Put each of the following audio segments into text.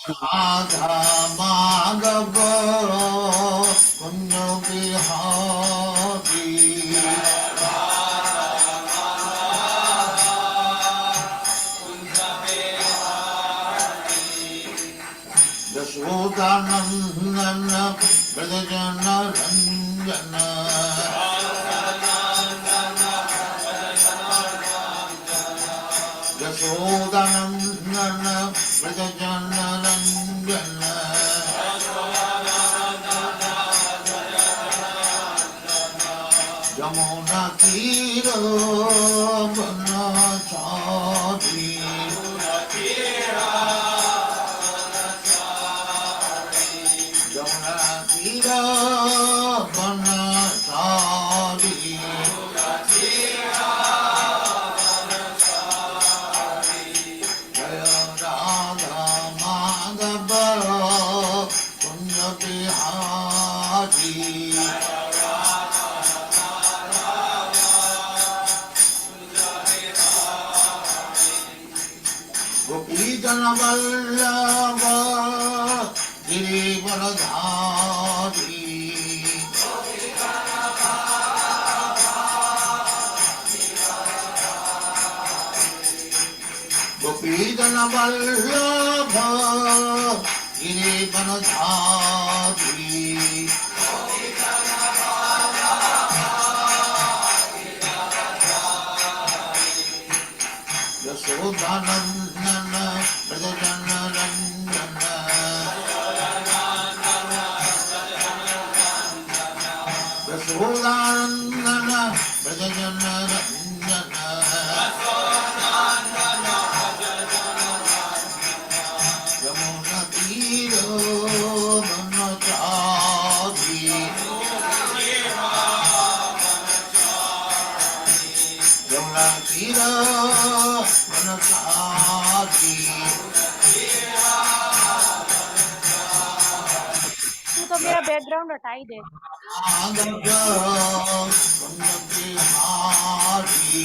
राधा माधव कुंज बिहारी यशोदानंदन व्रजजन रंजन यशोदानंदन व्रजजन रंजन यमुना तीर बनचारी यमुना तीर बनचारी जय राधा माधव कुंज बिहारी गोपीजन वल्लभ गिरिवरधारी गोपीजन वल्लभ गिरिवरधारी यशोदानंदन व्रजजन रंजन यशोदानंदन व्रजजन रंजन यमुना तीर बनचारी यमुना तीर बनचारी तू तो मेरा बैकग्राउंड हटा ही दे। माधव कुंज बिहारी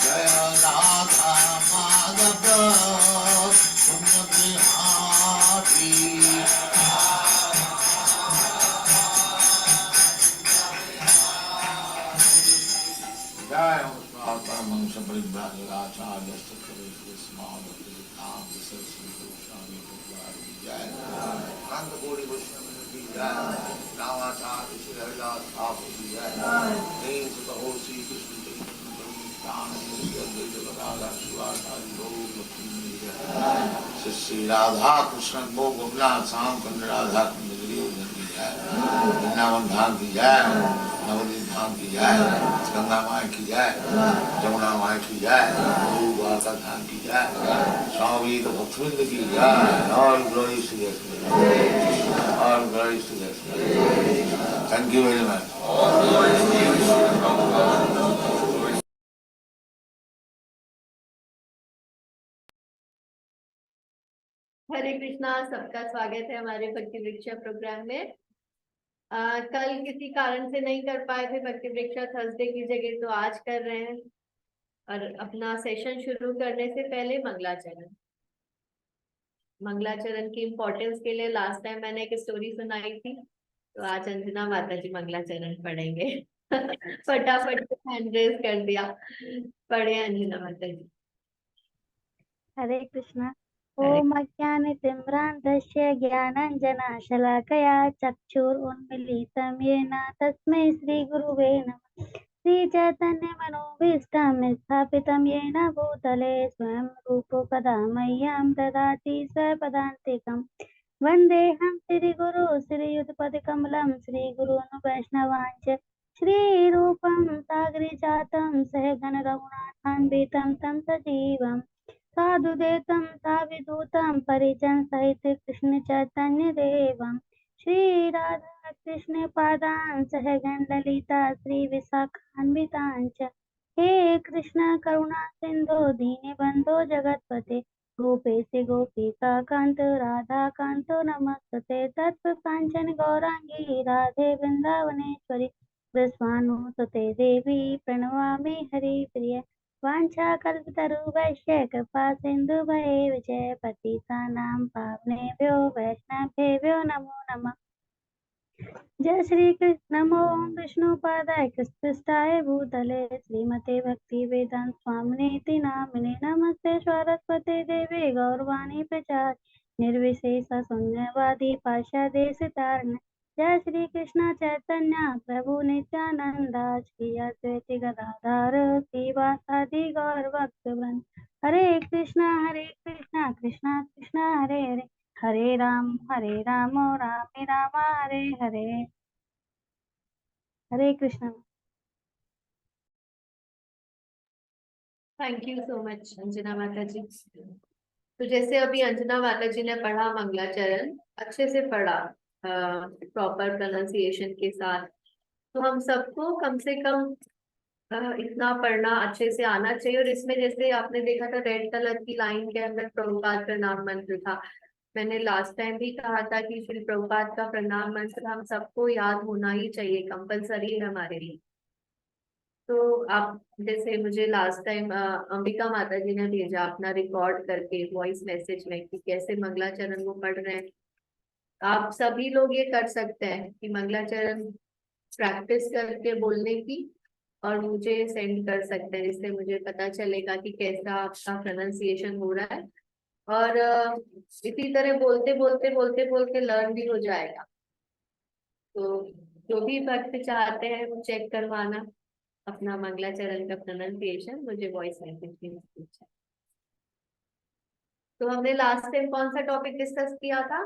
जय राधा माधव कुंज बिहारी जय परमहंस परिव्राजकाचार्य जय कांतकोटि वैष्णव की जय रामाचार्य श्री हरिदास ठाकुर की जय देश कहो श्री कृष्ण श्री राधा कृष्ण को गोपनाथ श्याम कंद राधा कुंड गिरिवर्धन की जय वृंदावन धाम की जय नवदीप धाम की जय गंगा माई की जय जमुना माई की जय द्वारका धाम की जय स्वामी भक्तवृंद की जय और ग्लोरी टू और glory to thank you very much Hare Krishna. सबका स्वागत है हमारे भक्ति वृक्षा प्रोग्राम में। कल किसी कारण से नहीं कर पाए थे भक्ति वृक्षा थर्सडे की जगह, तो आज कर रहे हैं। और अपना सेशन शुरू करने से पहले मंगलाचरण की इम्पोर्टेंस के लिए लास्ट टाइम मैंने एक स्टोरी सुनाई थी, तो आज अंजना माता जी मंगलाचरण पढ़ेंगे। फटाफट से हैंड रेज कर दिया। पढ़े अंजना माता जी। हरे कृष्णा। ओम अज्ञानतिम्रान्धस्य ज्ञानाञ्जनशलाकया चक्षुरुन्मीलितं येन तस्मै श्रीगुरुवे नमः। श्रीचैतन्यमनोभीष्टं स्थापितं येन भूतले स्वयं रूपकदा मह्यं ददाति स्वपदान्तिकम्। वन्देऽहं श्रीगुरु श्रीयुतपदकमलं श्रीगुरून् वैष्णवांश्च श्रीरूपं सागरजातं सहगण रघुनाथान्वितं तं सजीवम् साधुदेतं साविदूतं परिजन सहित कृष्ण चैतन्य देवं श्री राधा कृष्ण पादान् सहगण ललिता श्री विशाखान्वितांच हे कृष्ण करुणा सिंधु दीनबंधो जगतपते गोपेश गोपिका कांत राधा कांतो नमस्ते तत्व कांचन गौरांगी राधे वृंदावनेश्वरी वृषभानुसुते देवी प्रणमामि हरिप्रिय। वाञ्छाकल्पतरुभ्यश्च कृपा सिन्धुभैव च पतितानां पावनेभ्यो वैष्णवेभ्यो नमो नमः। जय श्री कृष्ण। नमो विष्णुपादाय कृष्णपृष्ठाय भूतले श्रीमते भक्ति वेदांत स्वामिनेति नामिने नमस्ते सरस्वती देवी गौरवाणी प्रचार निर्विशेष शून्यवादी पाश्चादेशतारण। जय श्री कृष्ण चैतन्य प्रभु नित्यानंद श्री अद्वैत गदाधर श्रीवासादि गौर भक्तवृंद। Hare Krishna Krishna Krishna Hare Hare, Hare Ram Ram Ram Hare Hare. Hare Krishna. Thank you so much Anjana माता जी। तो जैसे अभी अंजना माता जी ने पढ़ा मंगलाचरण, अच्छे से पढ़ा प्रॉपर प्रोनाउंसिएशन के साथ, तो हम सबको कम से कम इतना पढ़ना अच्छे से आना चाहिए। और इसमें जैसे आपने देखा था रेड कलर की लाइन के अंदर प्रभुपाद प्रणाम मंत्र था। मैंने लास्ट टाइम भी कहा था कि श्री प्रभुपाद का प्रणाम मंत्र हम सबको याद होना ही चाहिए, कंपलसरी है हमारे लिए। तो आप जैसे मुझे लास्ट टाइम अंबिका माता जी ने भेजा अपना रिकॉर्ड करके वॉइस मैसेज में कि कैसे मंगलाचरण वो पढ़ रहे हैं। आप सभी लोग ये कर सकते हैं कि मंगलाचरण प्रैक्टिस करके बोलने की और मुझे सेंड कर सकते हैं, जिससे मुझे पता चलेगा कि कैसा आपका प्रोनाउंसिएशन हो रहा है। और इसी तरह बोलते बोलते बोलते बोलते लर्न भी हो जाएगा। तो जो भी भक्त चाहते हैं वो चेक करवाना अपना मंगलाचरण का प्रोनाउंसिएशन, मुझे वॉइस मैसेज में पूछा। तो हमने लास्ट टाइम कौन सा टॉपिक डिस्कस किया था?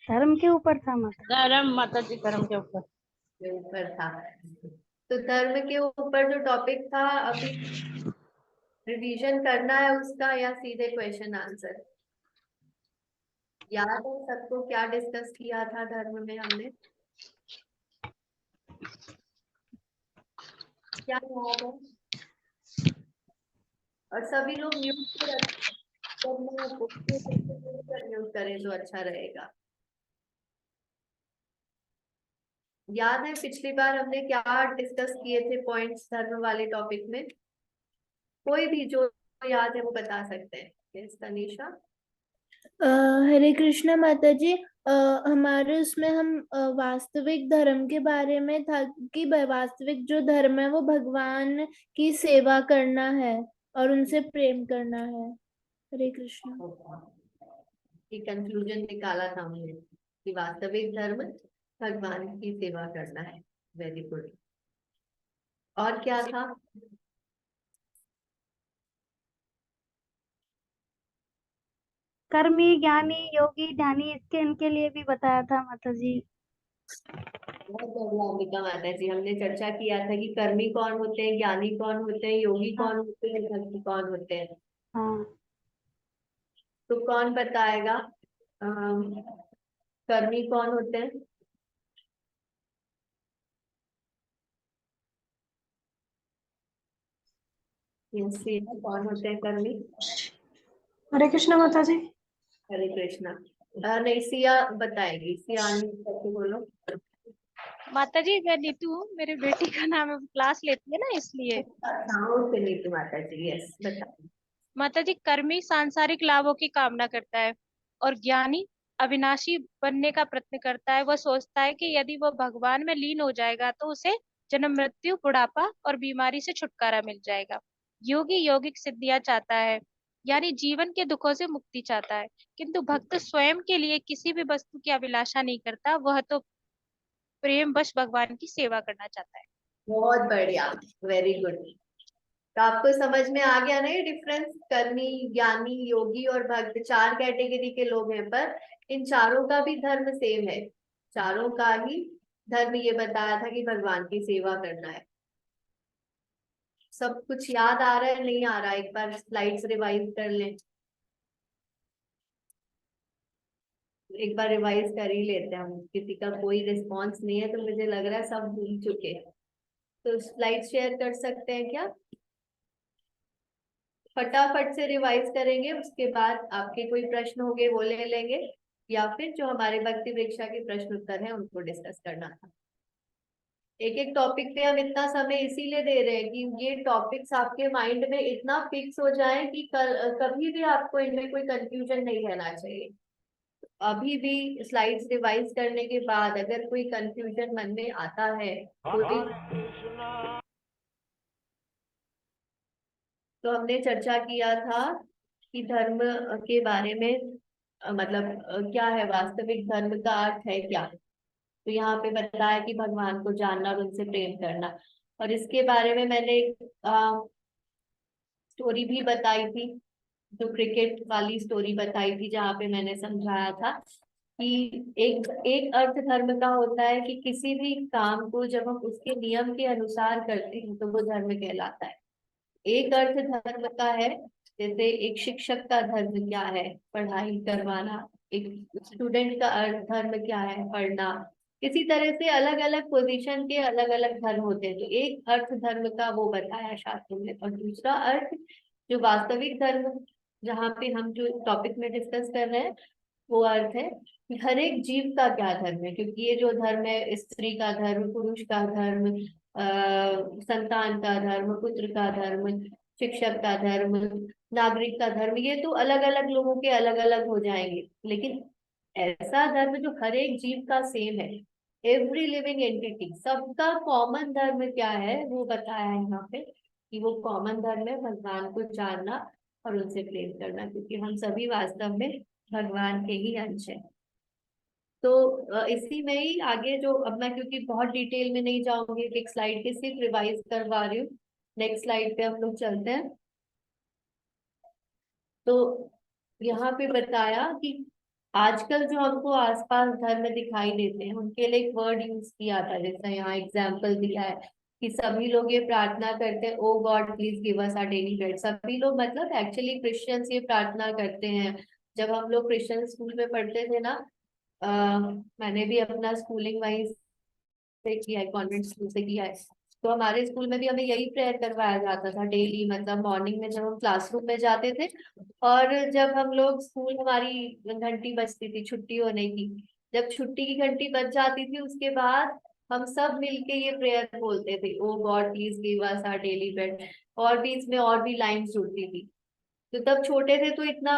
धर्म के ऊपर था माता। धर्म माता जी, धर्म के ऊपर था। तो धर्म के ऊपर जो टॉपिक था, अभी रिवीजन करना है उसका या सीधे क्वेश्चन आंसर? याद है सबको क्या डिस्कस किया था धर्म में हमने? क्या याद है? और सभी लोग म्यूट करें तो अच्छा रहेगा। याद है पिछली बार हमने क्या डिस्कस किए थे पॉइंट्स धर्म वाले टॉपिक में? कोई भी जो याद है वो बता सकते हैं। यस तनीषा। हरे कृष्णा माता जी। हमारे उसमें हम वास्तविक धर्म के बारे में था कि वास्तविक जो धर्म है वो भगवान की सेवा करना है और उनसे प्रेम करना है। हरे कृष्णा। की कंक्लूजन निकाला था हमने कि वास्तविक धर्म भगवान की सेवा करना है। Very good. और क्या था? कर्मी ज्ञानी योगी ध्यानी, इसके इनके लिए भी बताया था माता जी। बहुत बढ़िया अंबिका माता जी, हमने चर्चा किया था कि कर्मी कौन होते हैं, ज्ञानी कौन होते हैं, योगी कौन होते हैं, भक्ति कौन होते हैं। हाँ। तो कौन बताएगा कर्मी कौन होते हैं? कौन होते हैं कर्मी? हरे कृष्णा माता जी। हरे कृष्णा। नहीं, सिया बताएगी। सिया करके बोलो। माता जी मैं नीतू हूँ, मेरी बेटी का नाम है, क्लास लेती है ना इसलिए। से नीतू माता जी। यस बताइए। माता जी, कर्मी सांसारिक लाभों की कामना करता है और ज्ञानी अविनाशी बनने का प्रयत्न करता है। वह सोचता है कि यदि वह भगवान में लीन हो जाएगा तो उसे जन्म मृत्यु बुढ़ापा और बीमारी से छुटकारा मिल जाएगा। योगी यौगिक सिद्धियां चाहता है, यानी जीवन के दुखों से मुक्ति चाहता है। किंतु भक्त स्वयं के लिए किसी भी वस्तु की अभिलाषा नहीं करता, वह तो प्रेम वश भगवान की सेवा करना चाहता है। बहुत बढ़िया, वेरी गुड। तो आपको समझ में आ गया ना ये डिफरेंस? कर्मी, ज्ञानी, योगी और भक्त, चार कैटेगरी के लोग हैं, पर इन चारों का भी धर्म सेम है। चारों का ही धर्म ये बताया था कि भगवान की सेवा करना है। सब कुछ याद आ रहा है नहीं आ रहा? एक बार स्लाइड्स रिवाइज कर लें। एक बार रिवाइज कर ही लेते हैं हम। किसी का कोई रिस्पॉन्स नहीं है तो मुझे लग रहा है सब भूल चुके हैं। तो स्लाइड शेयर कर सकते हैं क्या? फटाफट से रिवाइज करेंगे, उसके बाद आपके कोई प्रश्न होंगे वो ले लेंगे, या फिर जो हमारे भक्ति वृक्षा के प्रश्न उत्तर हैं उनको डिस्कस करना था। एक एक टॉपिक पे हम इतना समय इसीलिए दे रहे हैं कि ये टॉपिक्स आपके माइंड में इतना फिक्स हो जाए कि कभी भी आपको इनमें कोई कंफ्यूजन नहीं रहना चाहिए। अभी भी स्लाइड्स रिवाइज करने के बाद अगर कोई कंफ्यूजन मन में आता है, कोई, तो हमने चर्चा किया था कि धर्म के बारे में मतलब क्या है वास्तविक धर्म का अर्थ है क्या। तो यहाँ पे बताया कि भगवान को जानना और उनसे प्रेम करना। और इसके बारे में मैंने स्टोरी भी बताई थी, जो क्रिकेट वाली स्टोरी बताई थी, जहाँ पे मैंने समझाया था कि एक एक अर्थ धर्म का होता है कि किसी भी काम को जब हम उसके नियम के अनुसार करते हैं तो वो धर्म कहलाता है। एक अर्थ धर्म का है, जैसे एक शिक्षक का धर्म क्या है, पढ़ाई करवाना। एक स्टूडेंट का अर्थ धर्म क्या है, पढ़ना। इसी तरह से अलग अलग पोजीशन के अलग अलग धर्म होते हैं। तो एक अर्थ धर्म का वो बताया शास्त्र में। और दूसरा अर्थ जो वास्तविक धर्म, जहाँ पे हम जो टॉपिक में डिस्कस कर रहे हैं, वो अर्थ है कि हर एक जीव का क्या धर्म है। क्योंकि ये जो धर्म है, स्त्री का धर्म, पुरुष का धर्म, संतान का धर्म, पुत्र का धर्म, शिक्षक का धर्म, नागरिक का धर्म, ये तो अलग अलग लोगों के अलग अलग हो जाएंगे। लेकिन ऐसा धर्म जो हर एक जीव का सेम है, एवरी लिविंग एंटिटी, सबका कॉमन धर्म क्या है वो बताया है यहाँ पे कि वो कॉमन धर्म है भगवान को जानना और उनसे प्रेम करना, क्योंकि हम सभी वास्तव में भगवान के ही अंश हैं। तो इसी में ही आगे जो, अब मैं क्योंकि बहुत डिटेल में नहीं जाऊंगी, एक स्लाइड के सिर्फ रिवाइज करवा रही हूँ। नेक्स्ट स्लाइड पे हम लोग चलते हैं। तो यहाँ पे बताया कि आजकल जो हमको आसपास धर्म दिखाई देते हैं उनके लिए एक वर्ड यूज किया था, जैसे यहाँ एग्जाम्पल दिया है कि सभी लोग ये प्रार्थना करते हैं, oh god please give us our daily bread. सभी लोग मतलब एक्चुअली क्रिश्चियंस ये प्रार्थना करते हैं। जब हम लोग क्रिश्चियन स्कूल में पढ़ते थे ना, मैंने भी अपना स्कूलिंग वहीं से किया है, कॉन्वेंट स्कूल से किया है। तो हमारे स्कूल में भी हमें यही प्रेयर करवाया जाता था डेली, मतलब मॉर्निंग में जब हम क्लासरूम में जाते थे, और जब हम लोग स्कूल, हमारी घंटी बजती थी छुट्टी होने की, जब छुट्टी की घंटी बज जाती थी उसके बाद हम सब मिलके ये प्रेयर बोलते थे, oh god please give us our daily bread. और भी इसमें और भी लाइंस जुड़ती थी। तो तब छोटे थे तो इतना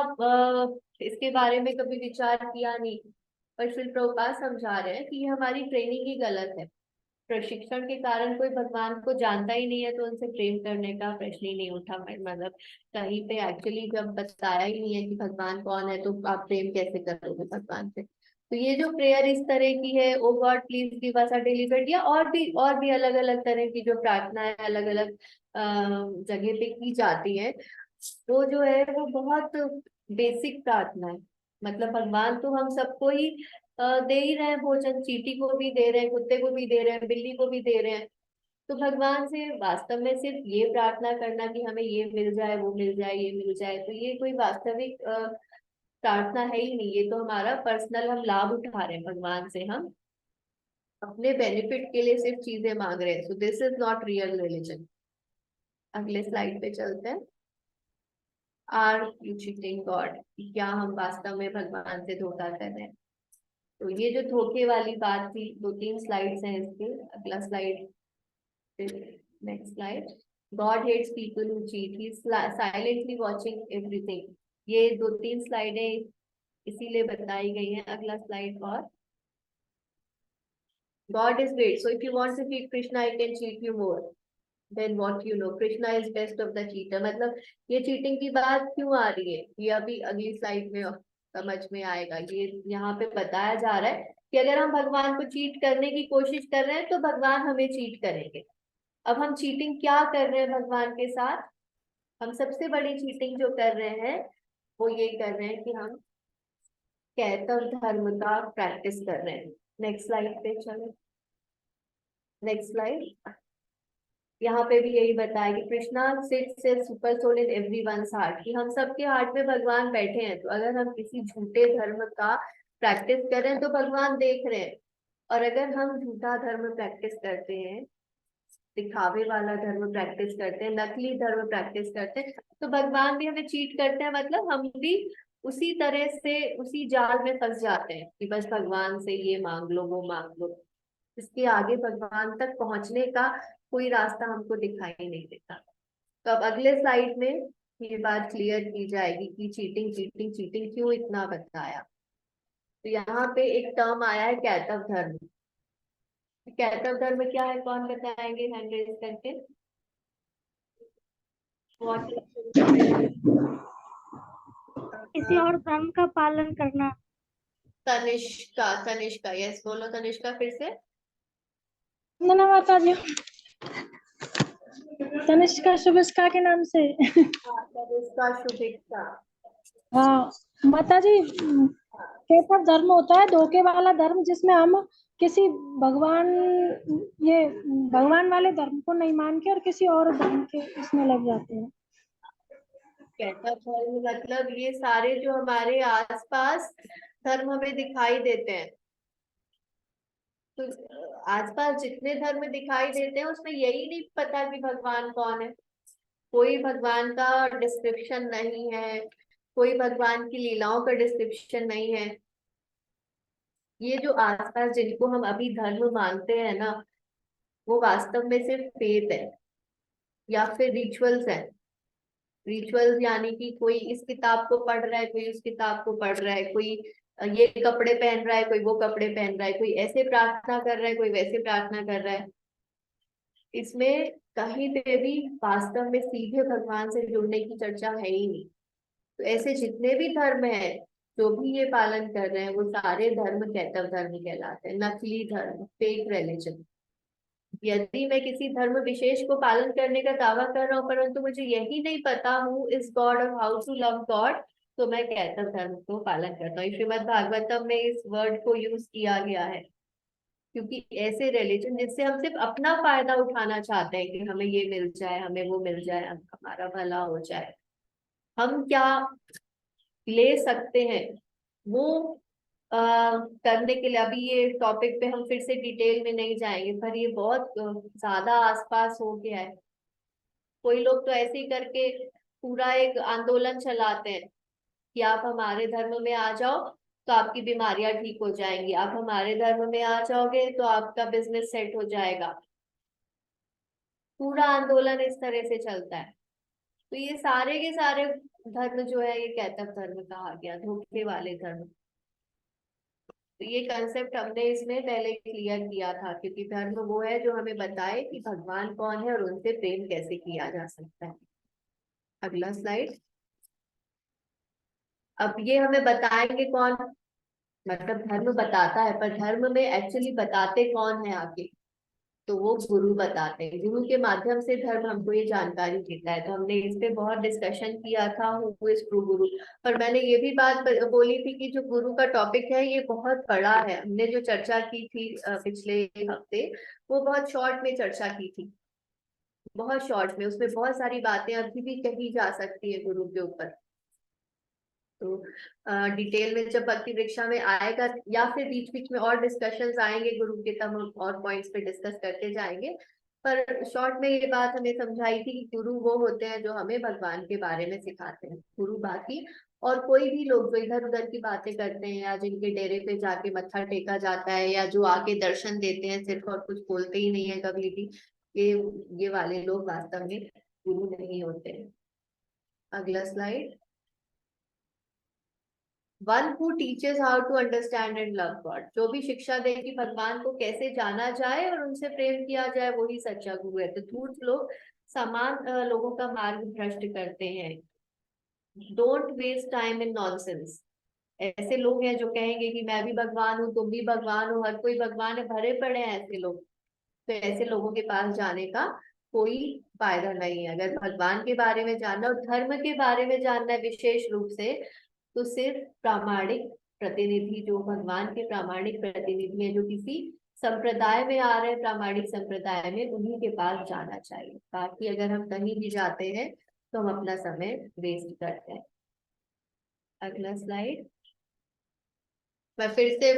इसके बारे में कभी विचार किया नहीं। पर फिर प्रभुपाद समझा रहे हैं कि ये हमारी ट्रेनिंग ही गलत है। प्रशिक्षण के कारण कोई भगवान को जानता ही नहीं है तो उनसे प्रेम करने का प्रश्न ही नहीं उठा। मतलब कहीं पे एक्चुअली जब बताया ही नहीं है कि भगवान कौन है, तो आप प्रेम कैसे करोगे भगवान से। तो ये जो प्रेयर इस तरह की है, oh god please give us a daily bread, या और भी अलग अलग तरह की जो प्रार्थना है अलग अलग जगह पे की जाती है, वो जो है वो बहुत बेसिक प्रार्थना है। मतलब भगवान तो हम सबको ही दे ही रहे हैं भोजन, चींटी को भी दे रहे हैं, कुत्ते को भी दे रहे हैं, बिल्ली को भी दे रहे हैं। तो भगवान से वास्तव में सिर्फ ये प्रार्थना करना कि हमें ये मिल जाए, वो मिल जाए, ये मिल जाए, तो ये कोई वास्तविक प्रार्थना है ही नहीं। ये तो हमारा पर्सनल हम लाभ उठा रहे हैं भगवान से, हम अपने बेनिफिट के लिए सिर्फ चीजें मांग रहे हैं। So this is not real religion. अगले स्लाइड पे चलते हैं। आर यू चीटिंग गॉड, क्या हम वास्तव में भगवान से धोखा कर रहे हैं। तो ये जो धोखे वाली बात थी, 2-3 स्लाइड्स हैं इसके। अगला slide, next slide. God hates people who cheat, he is silently watching everything. ये 2-3 स्लाइडें इसीलिए बताई गई हैं। अगला स्लाइड। और God is great, so if you want to cheat Krishna, I can cheat you more than what you know, Krishna is best of the cheater. मतलब ये cheating की बात क्यों आ रही है, ये अभी अगली स्लाइड में समझ में आएगा। ये यहाँ पे बताया जा रहा है कि अगर हम भगवान को चीट करने की कोशिश कर रहे हैं तो भगवान हमें चीट करेंगे। अब हम चीटिंग क्या कर रहे हैं भगवान के साथ? हम सबसे बड़ी चीटिंग जो कर रहे हैं वो ये कर रहे हैं कि हम कैतव धर्म का प्रैक्टिस कर रहे हैं। नेक्स्ट स्लाइड पे चलो। Next slide. यहाँ पे भी यही बताया कि Krishna sits as super soul in everyone's heart, कि हम सबके हार्ट में भगवान बैठे हैं। तो अगर हम किसी झूठे धर्म का प्रैक्टिस कर रहे हैं तो भगवान देख रहे हैं। और अगर हम झूठा धर्म प्रैक्टिस करते हैं, दिखावे वाला धर्म प्रैक्टिस करते हैं, नकली धर्म प्रैक्टिस करते हैं, तो भगवान भी हमें चीट करते हैं। मतलब हम भी उसी तरह से उसी जाल में फंस जाते हैं कि बस भगवान से ये मांग लो, वो मांग लो। इसके आगे भगवान तक पहुंचने का कोई रास्ता हमको दिखाई नहीं देता। तो अब अगले स्लाइड में ये बात क्लियर की जाएगी कि चीटिंग चीटिंग चीटिंग क्यों इतना बताया। तो यहाँ पे एक टर्म आया है कैतव धर्म। कैतव धर्म क्या है, कौन बताएंगे हैंड रेज करके। What is- किसी और धर्म का पालन करना। तनिष्का, तनिष्का, यस बोलो तनिष्का फिर से। ना माता जी, तनिष्का शुभिष्का के नाम से। तनिष्का शुभिक्षा। हाँ माता जी, कैसा धर्म होता है? धोखे वाला धर्म, जिसमें हम किसी भगवान, ये भगवान वाले धर्म को नहीं मान के और किसी और धर्म के इसमें लग जाते हैं। कैसा धर्म मतलब ये सारे जो हमारे आसपास धर्म हमें दिखाई देते हैं, तो आसपास जितने धर्म दिखाई देते हैं उसमें यही नहीं पता कि भगवान कौन है। कोई भगवान का डिस्क्रिप्शन नहीं है, कोई भगवान की लीलाओं का डिस्क्रिप्शन नहीं है। ये जो आसपास जिनको हम अभी धर्म मानते हैं ना, वो वास्तव में सिर्फ फेथ है या फिर रिचुअल्स है। रिचुअल्स यानी कि कोई इस किताब को पढ़ रहा है, कोई उस किताब को पढ़ रहा है, कोई ये कपड़े पहन रहा है, कोई वो कपड़े पहन रहा है, कोई ऐसे प्रार्थना कर रहा है, कोई वैसे प्रार्थना कर रहा है। इसमें कहीं पे भी वास्तव में सीधे भगवान से जुड़ने की चर्चा है ही नहीं। तो ऐसे जितने भी धर्म है, जो भी ये पालन कर रहे हैं, वो सारे धर्म कैतव धर्म कहलाते हैं, नकली धर्म, फेक रिलीजन। यदि मैं किसी धर्म विशेष को पालन करने का दावा कर रहा हूँ परंतु मुझे यही नहीं पता हूँ इस गॉड और हाउ टू लव गॉड, तो मैं कैतव धर्म को पालन करता हूँ। श्रीमद् भागवतम में इस वर्ड को यूज किया गया है, क्योंकि ऐसे रिलीजन जिससे हम सिर्फ अपना फायदा उठाना चाहते हैं कि हमें ये मिल जाए, हमें वो मिल जाए, हमारा भला हो जाए, हम क्या ले सकते हैं वो करने के लिए। अभी ये टॉपिक पे हम फिर से डिटेल में नहीं जाएंगे, पर ये बहुत ज्यादा आसपास हो गया है। कोई लोग तो ऐसे ही करके पूरा एक आंदोलन चलाते हैं कि आप हमारे धर्म में आ जाओ तो आपकी बीमारियां ठीक हो जाएंगी, आप हमारे धर्म में आ जाओगे तो आपका बिजनेस सेट हो जाएगा। पूरा आंदोलन इस तरह से चलता है। तो ये सारे के सारे धर्म जो है ये कैतव धर्म कहा गया, धोखे वाले धर्म। तो ये कंसेप्ट हमने इसमें पहले क्लियर किया था, क्योंकि धर्म वो है जो हमें बताए कि भगवान कौन है और उनसे प्रेम कैसे किया जा सकता है। अगला स्लाइड। अब ये हमें बताएंगे कौन, मतलब धर्म बताता है पर धर्म में एक्चुअली बताते कौन है आगे, तो वो गुरु बताते हैं। गुरु के माध्यम से धर्म हमको ये जानकारी देता है। तो हमने इस पे बहुत डिस्कशन किया था, हु इज ट्रू गुरु। पर मैंने ये भी बात बोली थी कि जो गुरु का टॉपिक है ये बहुत बड़ा है। हमने जो चर्चा की थी पिछले हफ्ते, वो बहुत शॉर्ट में चर्चा की थी, बहुत शॉर्ट में। उसमें बहुत सारी बातें अभी भी कही जा सकती है गुरु के ऊपर। तो डिटेल में जब भक्ति वृक्षा में आएगा या फिर बीच बीच में और डिस्कशंस आएंगे गुरु के, तब हम और पॉइंट्स पे डिस्कस करते जाएंगे। पर शॉर्ट में ये बात हमें समझाई थी कि गुरु वो होते हैं जो हमें भगवान के बारे में सिखाते हैं। गुरु बाकी और कोई भी लोग जो इधर उधर की बातें करते हैं या जिनके डेरे पे जाके मत्था टेका जाता है या जो आके दर्शन देते हैं सिर्फ और कुछ बोलते ही नहीं है कभी भी, ये वाले लोग वास्तव में गुरु नहीं होते हैं। अगला slide. One who teaches how to understand and love God, जो भी शिक्षा दे कि भगवान को कैसे जाना जाए और उनसे प्रेम किया जाए, वही सच्चा गुरु है। तो धूर्त लोग समान लोगों का मार्ग भ्रष्ट करते हैं। Don't waste time in nonsense. ऐसे लोग हैं जो कहेंगे कि मैं भी भगवान हूँ, तुम भी भगवान हो, हर कोई भगवान है, भरे पड़े हैं ऐसे लोग। तो ऐसे लोगों के पास जाने का कोई फायदा नहीं है। अगर भगवान के बारे में जानना और धर्म के बारे में जानना है विशेष रूप से, तो सिर्फ प्रामाणिक प्रतिनिधि, जो भगवान के प्रामाणिक प्रतिनिधि हैं, जो किसी संप्रदाय में आ रहे हैं, प्रामाणिक संप्रदाय में, उन्हीं के पास जाना चाहिए। बाकी अगर हम कहीं भी जाते हैं तो हम अपना समय वेस्ट करते हैं। अगला स्लाइड। मैं फिर से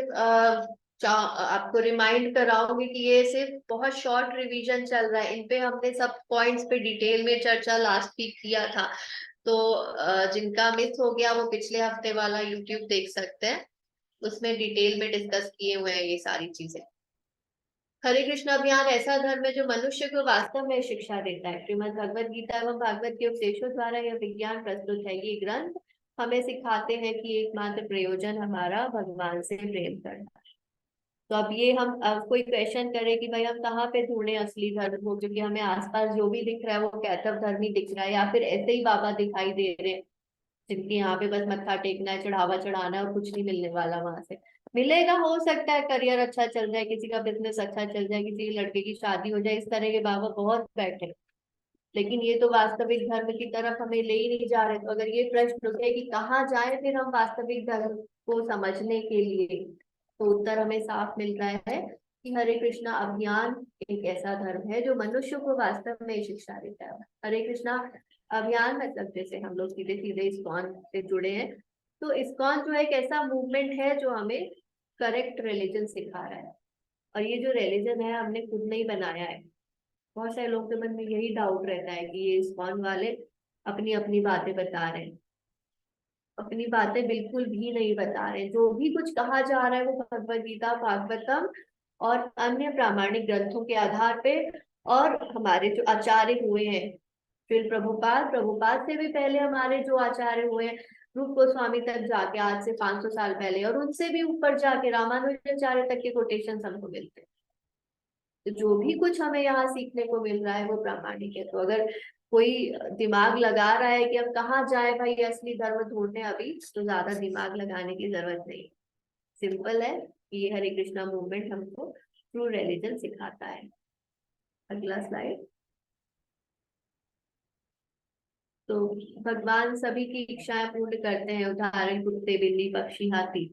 आपको रिमाइंड कराऊंगी कि ये सिर्फ बहुत शॉर्ट रिवीजन चल रहा है। इन पे हमने सब पॉइंट्स पे डिटेल में चर्चा लास्ट वीक किया था। तो जिनका मिस हो गया वो पिछले हफ्ते वाला यूट्यूब देख सकते हैं, उसमें डिटेल में डिस्कस किए हुए हैं ये सारी चीजें। हरे कृष्ण अभियान ऐसा धर्म है जो मनुष्य को वास्तव में शिक्षा देता है। श्रीमद् भगवद गीता एवं भागवत के उपदेशों द्वारा यह विज्ञान प्रस्तुत है। ये ग्रंथ हमें सिखाते हैं कि एकमात्र प्रयोजन हमारा भगवान से प्रेम करना। तो अब ये हम कोई क्वेश्चन करे कि भाई हम कहाँ पे ढूंढे असली धर्म को, क्योंकि हमें आसपास जो भी दिख रहा है वो कैथव धर्म ही दिख रहा है, या फिर ऐसे ही बाबा दिखाई दे रहे हैं जिनके यहाँ पे बस मत्था टेकना है, चढ़ावा चढ़ाना है और कुछ नहीं मिलने वाला वहां से। मिलेगा, हो सकता है करियर अच्छा चल जाए, किसी का बिजनेस अच्छा चल जाए, किसी लड़के की शादी हो जाए, इस तरह के बाबा बहुत बैठे, लेकिन ये तो वास्तविक धर्म की तरफ हमें ले ही नहीं जा रहे। तो अगर ये प्रश्न उठे कि कहाँ जाए फिर हम वास्तविक धर्म को समझने के लिए, तो उत्तर हमें साफ मिल रहा है कि हरे कृष्णा अभियान एक ऐसा धर्म है जो मनुष्य को वास्तव में शिक्षा देता है। हरे कृष्णा अभियान मतलब जैसे हम लोग सीधे सीधे इस्कॉन से जुड़े हैं, तो इस्कॉन जो एक ऐसा मूवमेंट है जो हमें करेक्ट रिलीजन सिखा रहा है। और ये जो रिलीजन है हमने खुद नहीं बनाया है। बहुत सारे लोगों के मन में यही डाउट रहता है कि ये इस्कॉन वाले अपनी अपनी बातें बता रहे हैं। अपनी बातें बिल्कुल भी नहीं बता रहे। जो भी कुछ कहा जा रहा है वो भगवद गीता, भागवतम और अन्य प्रामाणिक ग्रंथों के आधार पे, और हमारे जो आचार्य हुए हैं, फिर प्रभुपाद से भी पहले हमारे जो आचार्य हुए हैं, रूप गोस्वामी तक जाके आज से 500 साल पहले, और उनसे भी ऊपर जाके रामानुजाचार्य तक के कोटेशन हमको मिलते हैं। तो जो भी कुछ हमें यहाँ सीखने को मिल रहा है वो प्रामाणिक है। तो अगर कोई दिमाग लगा रहा है कि हम कहाँ जाए भाई असली धर्म ढूंढने, अभी तो ज्यादा दिमाग लगाने की जरूरत नहीं। सिंपल है कि ये हरे कृष्णा मूवमेंट हमको ट्रू रिलीजन सिखाता है। अगला स्लाइड। तो भगवान सभी की इच्छाएं पूर्ण करते हैं, उदाहरण कुत्ते, बिल्ली, पक्षी, हाथी।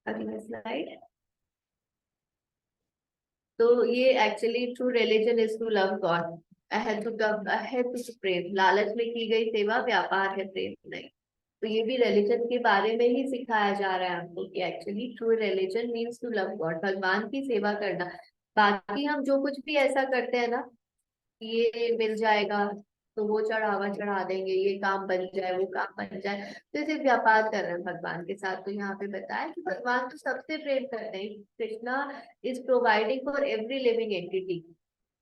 अगला स्लाइड। तो ये actually true religion is to love god, अहेतुक प्रेम, लालच में की गई सेवा व्यापार है, प्रेम नहीं। तो ये भी रिलीजन के बारे में ही सिखाया जा रहा है हमको कि actually true religion means to love God, भगवान की सेवा करना। बाकी हम जो कुछ भी ऐसा करते हैं ना, ये मिल जाएगा तो वो चढ़ावा चढ़ा देंगे, ये काम बन जाए, वो काम बन जाए, तो सिर्फ व्यापार कर रहे हैं भगवान के साथ। तो यहाँ पे बताया कि भगवान तो सबसे प्रेम करते हैं। Krishna is providing for every living entity.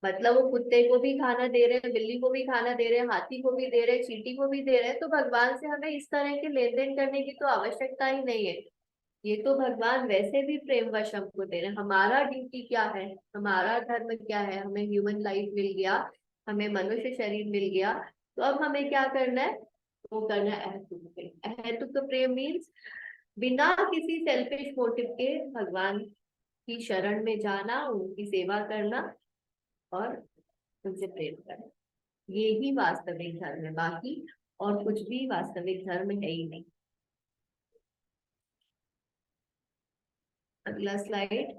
मतलब वो कुत्ते को भी खाना दे रहे हैं, बिल्ली को भी खाना दे रहे हैं, हाथी को भी दे रहे हैं, चींटी को भी दे रहे हैं। तो भगवान से हमें इस तरह के लेन देन करने की तो आवश्यकता ही नहीं है। ये तो भगवान वैसे भी प्रेमवश हमको दे रहे हैं। हमारा ड्यूटी क्या है, हमारा धर्म क्या है? हमें ह्यूमन लाइफ मिल गया, हमें मनुष्य शरीर मिल गया, तो अब हमें क्या करना है? वो करना है अहेतुक प्रेम। अहेतुक प्रेम मीन्स बिना किसी सेल्फिश मोटिव के भगवान की शरण में जाना, उनकी सेवा करना और उनसे प्रेम करना। ये ही वास्तविक धर्म है, बाकी और कुछ भी वास्तविक धर्म है ही नहीं। अगला स्लाइड।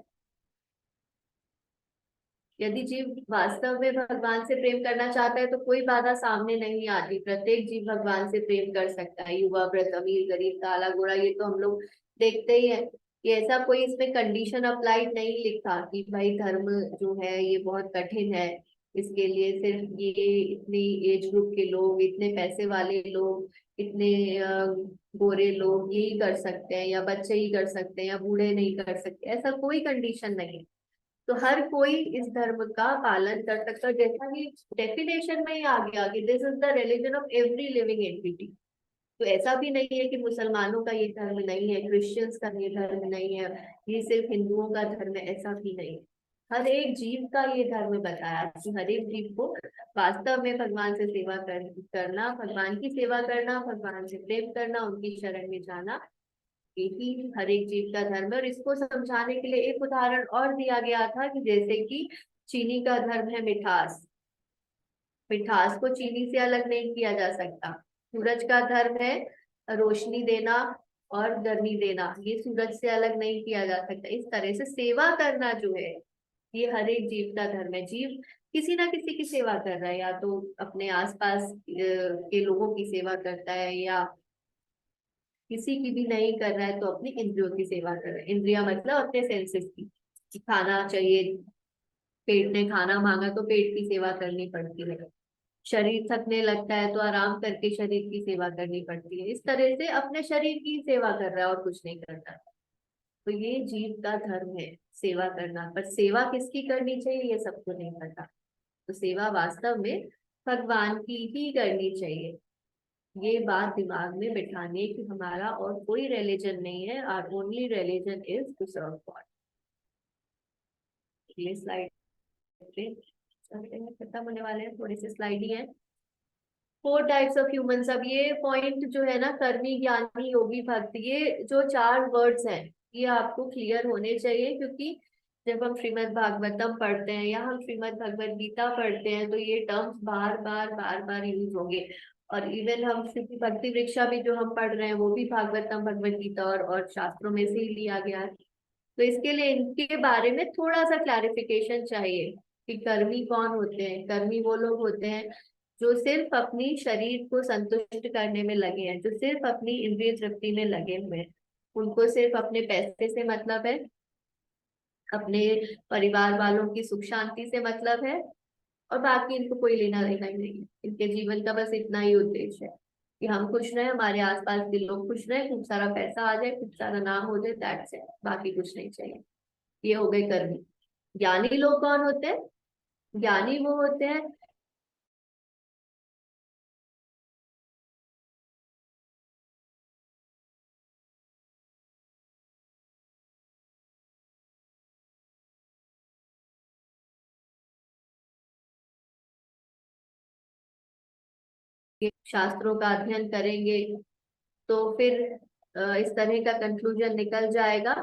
यदि जीव वास्तव में भगवान से प्रेम करना चाहता है तो कोई बाधा सामने नहीं आती। प्रत्येक जीव भगवान से प्रेम कर सकता है, युवा, वृद्ध, अमीर, गरीब, काला, गोरा, ये तो हम लोग देखते ही है कि ऐसा कोई इसमें कंडीशन अप्लाइड नहीं लिखा कि भाई धर्म जो है ये बहुत कठिन है, इसके लिए सिर्फ ये इतनी एज ग्रुप के लोग, इतने पैसे वाले लोग, इतने गोरे लोग यही कर सकते हैं, या बच्चे ही कर सकते हैं, या बूढ़े नहीं कर सकते। ऐसा कोई कंडीशन नहीं है। तो हर कोई इस धर्म का पालन कर सकता है। जैसा कि डेफिनेशन में ही आ गया कि this is the religion of every living entity. तो ऐसा भी नहीं है कि मुसलमानों का ये धर्म नहीं है, क्रिश्चियंस का ये धर्म नहीं है, ये सिर्फ हिंदुओं का धर्म है, ऐसा भी नहीं है। हर एक जीव का ये धर्म बताया कि हर एक जीव को वास्तव में भगवान से सेवा करना, भगवान की सेवा करना, भगवान से प्रेम करना, उनकी शरण में जाना, यही हर एक जीव का धर्म है। और इसको समझाने के लिए एक उदाहरण और दिया गया था कि जैसे कि चीनी का धर्म है मिठास, मिठास को चीनी से अलग नहीं किया जा सकता। सूरज का धर्म है रोशनी देना और गर्मी देना, ये सूरज से अलग नहीं किया जा सकता। इस तरह से सेवा करना जो है ये हर एक जीव का धर्म है। जीव किसी ना किसी की सेवा कर रहा है, या तो अपने आसपास के लोगों की सेवा करता है, या किसी की भी नहीं कर रहा है तो अपनी इंद्रियों की सेवा कर रहा है। इंद्रिया मतलब अपने सेंसेस की, कि खाना चाहिए, पेट ने खाना मांगा तो पेट की सेवा करनी पड़ती है। शरीर थकने लगता है तो आराम करके शरीर की सेवा करनी पड़ती है। इस तरह से अपने शरीर की सेवा कर रहा है और कुछ नहीं करता। तो ये जीव का धर्म है, सेवा करना, पर सेवा किसकी करनी चाहिए ये सबको नहीं पता। तो सेवा वास्तव में भगवान की ही करनी चाहिए। ये बात दिमाग में बिठानी है कि हमारा और कोई रिलीजन नहीं है, our only religion is to serve God. ये स्लाइड पे चलते हैं, खत्म होने वाले हैं, थोड़े से स्लाइड ही है। 4 टाइप्स ऑफ ह्यूमंस। अब ये पॉइंट जो है ना, कर्मी, ज्ञानी, योगी, भक्त, ये जो 4 वर्ड्स हैं ये आपको क्लियर होने चाहिए, क्योंकि जब हम श्रीमद् भागवतम पढ़ते हैं या हम श्रीमद् भगवत गीता पढ़ते हैं तो ये टर्म्स बार बार बार बार यूज होंगे। और इवन हम श्री भक्ति वृक्षा भी जो हम पढ़ रहे हैं वो भी भागवतम, भगवत गीता और शास्त्रों में से ही लिया गया है। तो इसके लिए इनके बारे में थोड़ा सा क्लैरिफिकेशन चाहिए कि कर्मी कौन होते हैं। कर्मी वो लोग होते हैं जो सिर्फ अपनी शरीर को संतुष्ट करने में लगे हैं, जो सिर्फ अपनी इंद्रिय तृप्ति में लगे हुए हैं। उनको सिर्फ अपने पैसे से मतलब है, अपने परिवार वालों की सुख शांति से मतलब है, और बाकी इनको कोई लेना देना ही नहीं है। इनके जीवन का बस इतना ही उद्देश्य है कि हम खुश रहे, हमारे आसपास के लोग खुश रहे, खूब सारा पैसा आ जाए, खूब सारा नाम हो जाए, दैट्स इट, बाकी कुछ नहीं चाहिए। ये हो गए कर्मी। ज्ञानी लोग कौन होते हैं? ज्ञानी वो होते हैं शास्त्रों का अध्ययन करेंगे तो फिर इस तरह का कंक्लूजन निकल जाएगा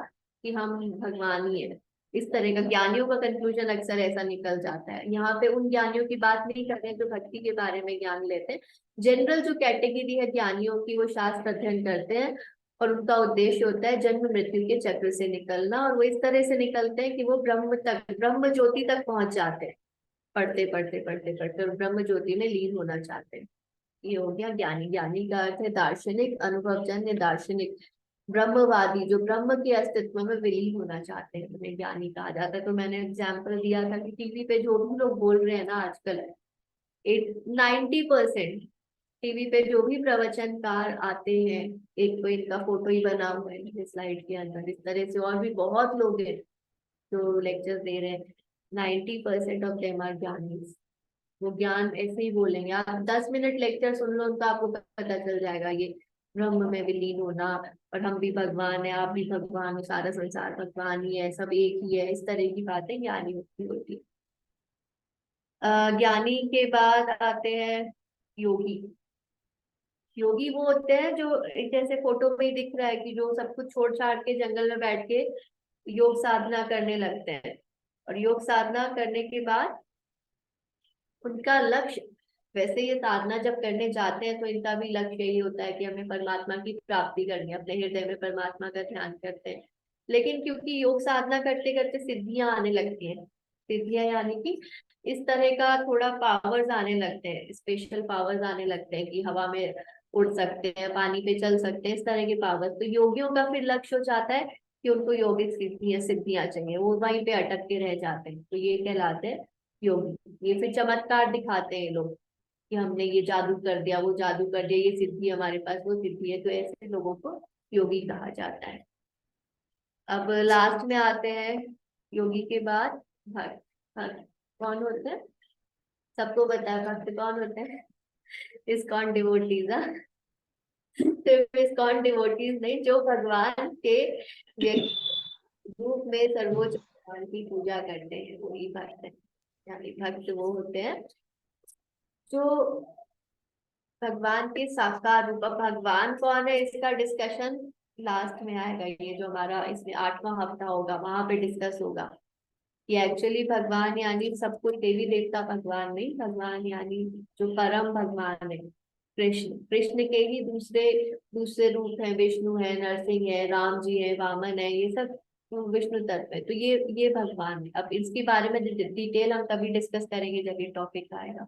कि हम भगवान ही है। इस तरह का ज्ञानियों का कंक्लूजन अक्सर ऐसा निकल जाता है। यहाँ पे उन ज्ञानियों की बात नहीं करते हैं जो भक्ति के बारे में ज्ञान लेते हैं। जनरल जो कैटेगरी है ज्ञानियों की, वो शास्त्र अध्ययन करते हैं और उनका उद्देश्य होता है जन्म मृत्यु के चक्र से निकलना, और वो इस तरह से निकलते हैं कि वो ब्रह्म तक, ब्रह्म ज्योति तक पहुंच जाते हैं, पढ़ते पढ़ते पढ़ते पढ़ते, और ब्रह्म ज्योति में लीन होना चाहते हैं। ये हो गया ज्ञानी। ज्ञानी का अर्थ है दार्शनिक, अनुभवजन्य दार्शनिक, ब्रह्मवादी, जो ब्रह्म के अस्तित्व में विलीन होना चाहते हैं, उन्हें ज्ञानी कहा जाता है। तो मैंने एग्जाम्पल दिया था कि टीवी पे जो भी लोग बोल रहे हैं ना आजकल, 90% टीवी पे जो भी प्रवचनकार आते हैं, एक तो इनका फोटो ही बना हुआ है स्लाइड के अंदर, इस तरह से और भी बहुत लोग हैं जो लेक्चर दे रहे हैं, 90% ऑफ देम आर ज्ञानी। वो ज्ञान ऐसे ही बोलेंगे। आप 10 मिनट लेक्चर सुन लो उनका, आपको पता चल जाएगा ये ब्रह्म में विलीन होना, और हम भी भगवान है, आप भी भगवान हो, सारा संसार भगवान ही है, सब एक ही है, इस तरह की बातें ज्ञानी होती है। ज्ञानी के बाद आते हैं योगी। योगी वो होते हैं जो जैसे फोटो में ही दिख रहा है कि जो सब कुछ छोड़ छाड़ के जंगल में बैठ के योग साधना करने लगते हैं, और योग साधना करने के बाद उनका लक्ष्य, वैसे ये साधना जब करने जाते हैं तो इनका भी लक्ष्य यही होता है कि हमें परमात्मा की प्राप्ति करनी है, अपने हृदय में परमात्मा का ध्यान करते हैं। लेकिन क्योंकि योग साधना करते करते सिद्धियां आने लगती हैं, सिद्धियां यानी कि इस तरह का थोड़ा पावर्स आने लगते हैं, स्पेशल पावर्स आने लगते हैं कि हवा में उड़ सकते हैं, पानी पे चल सकते हैं, इस तरह के पावर्स। तो योगियों का फिर लक्ष्य हो जाता है कि उनको योगिक सिद्धियां चाहिए, वो वहीं पे अटक के रह जाते हैं, तो ये कहलाते हैं योगी। ये फिर चमत्कार दिखाते हैं लोग कि हमने ये जादू कर दिया, वो जादू कर दिया, ये सिद्धि हमारे पास, वो सिद्धि है, तो ऐसे लोगों को योगी कहा जाता है। अब लास्ट में आते हैं योगी के बाद भक्त। भक्त कौन होते हैं? सबको पता है भक्त कौन होते हैं? ISKCON devotees. सिर्फ इस्कॉन डिवोटीज नहीं, जो भगवान के रूप में सर्वोच्च भगवान की पूजा करते हैं वही भक्त है। यानी भक्त वो होते हैं जो भगवान के साकार रूप। भगवान कौन है इसका डिस्कशन लास्ट में आएगा, ये जो हमारा इसमें 8वां हफ्ता होगा वहां पे डिस्कस होगा कि एक्चुअली भगवान यानी सब कुछ, देवी देवता भगवान नहीं, भगवान यानी जो परम भगवान है कृष्ण। कृष्ण के ही दूसरे दूसरे रूप है, विष्णु है, नरसिंह है, राम जी है, वामन है, ये सब विष्णु तत्व है। तो ये भगवान है। अब इसके बारे में डिटेल हम तभी डिस्कस करेंगे जब ये टॉपिक आएगा।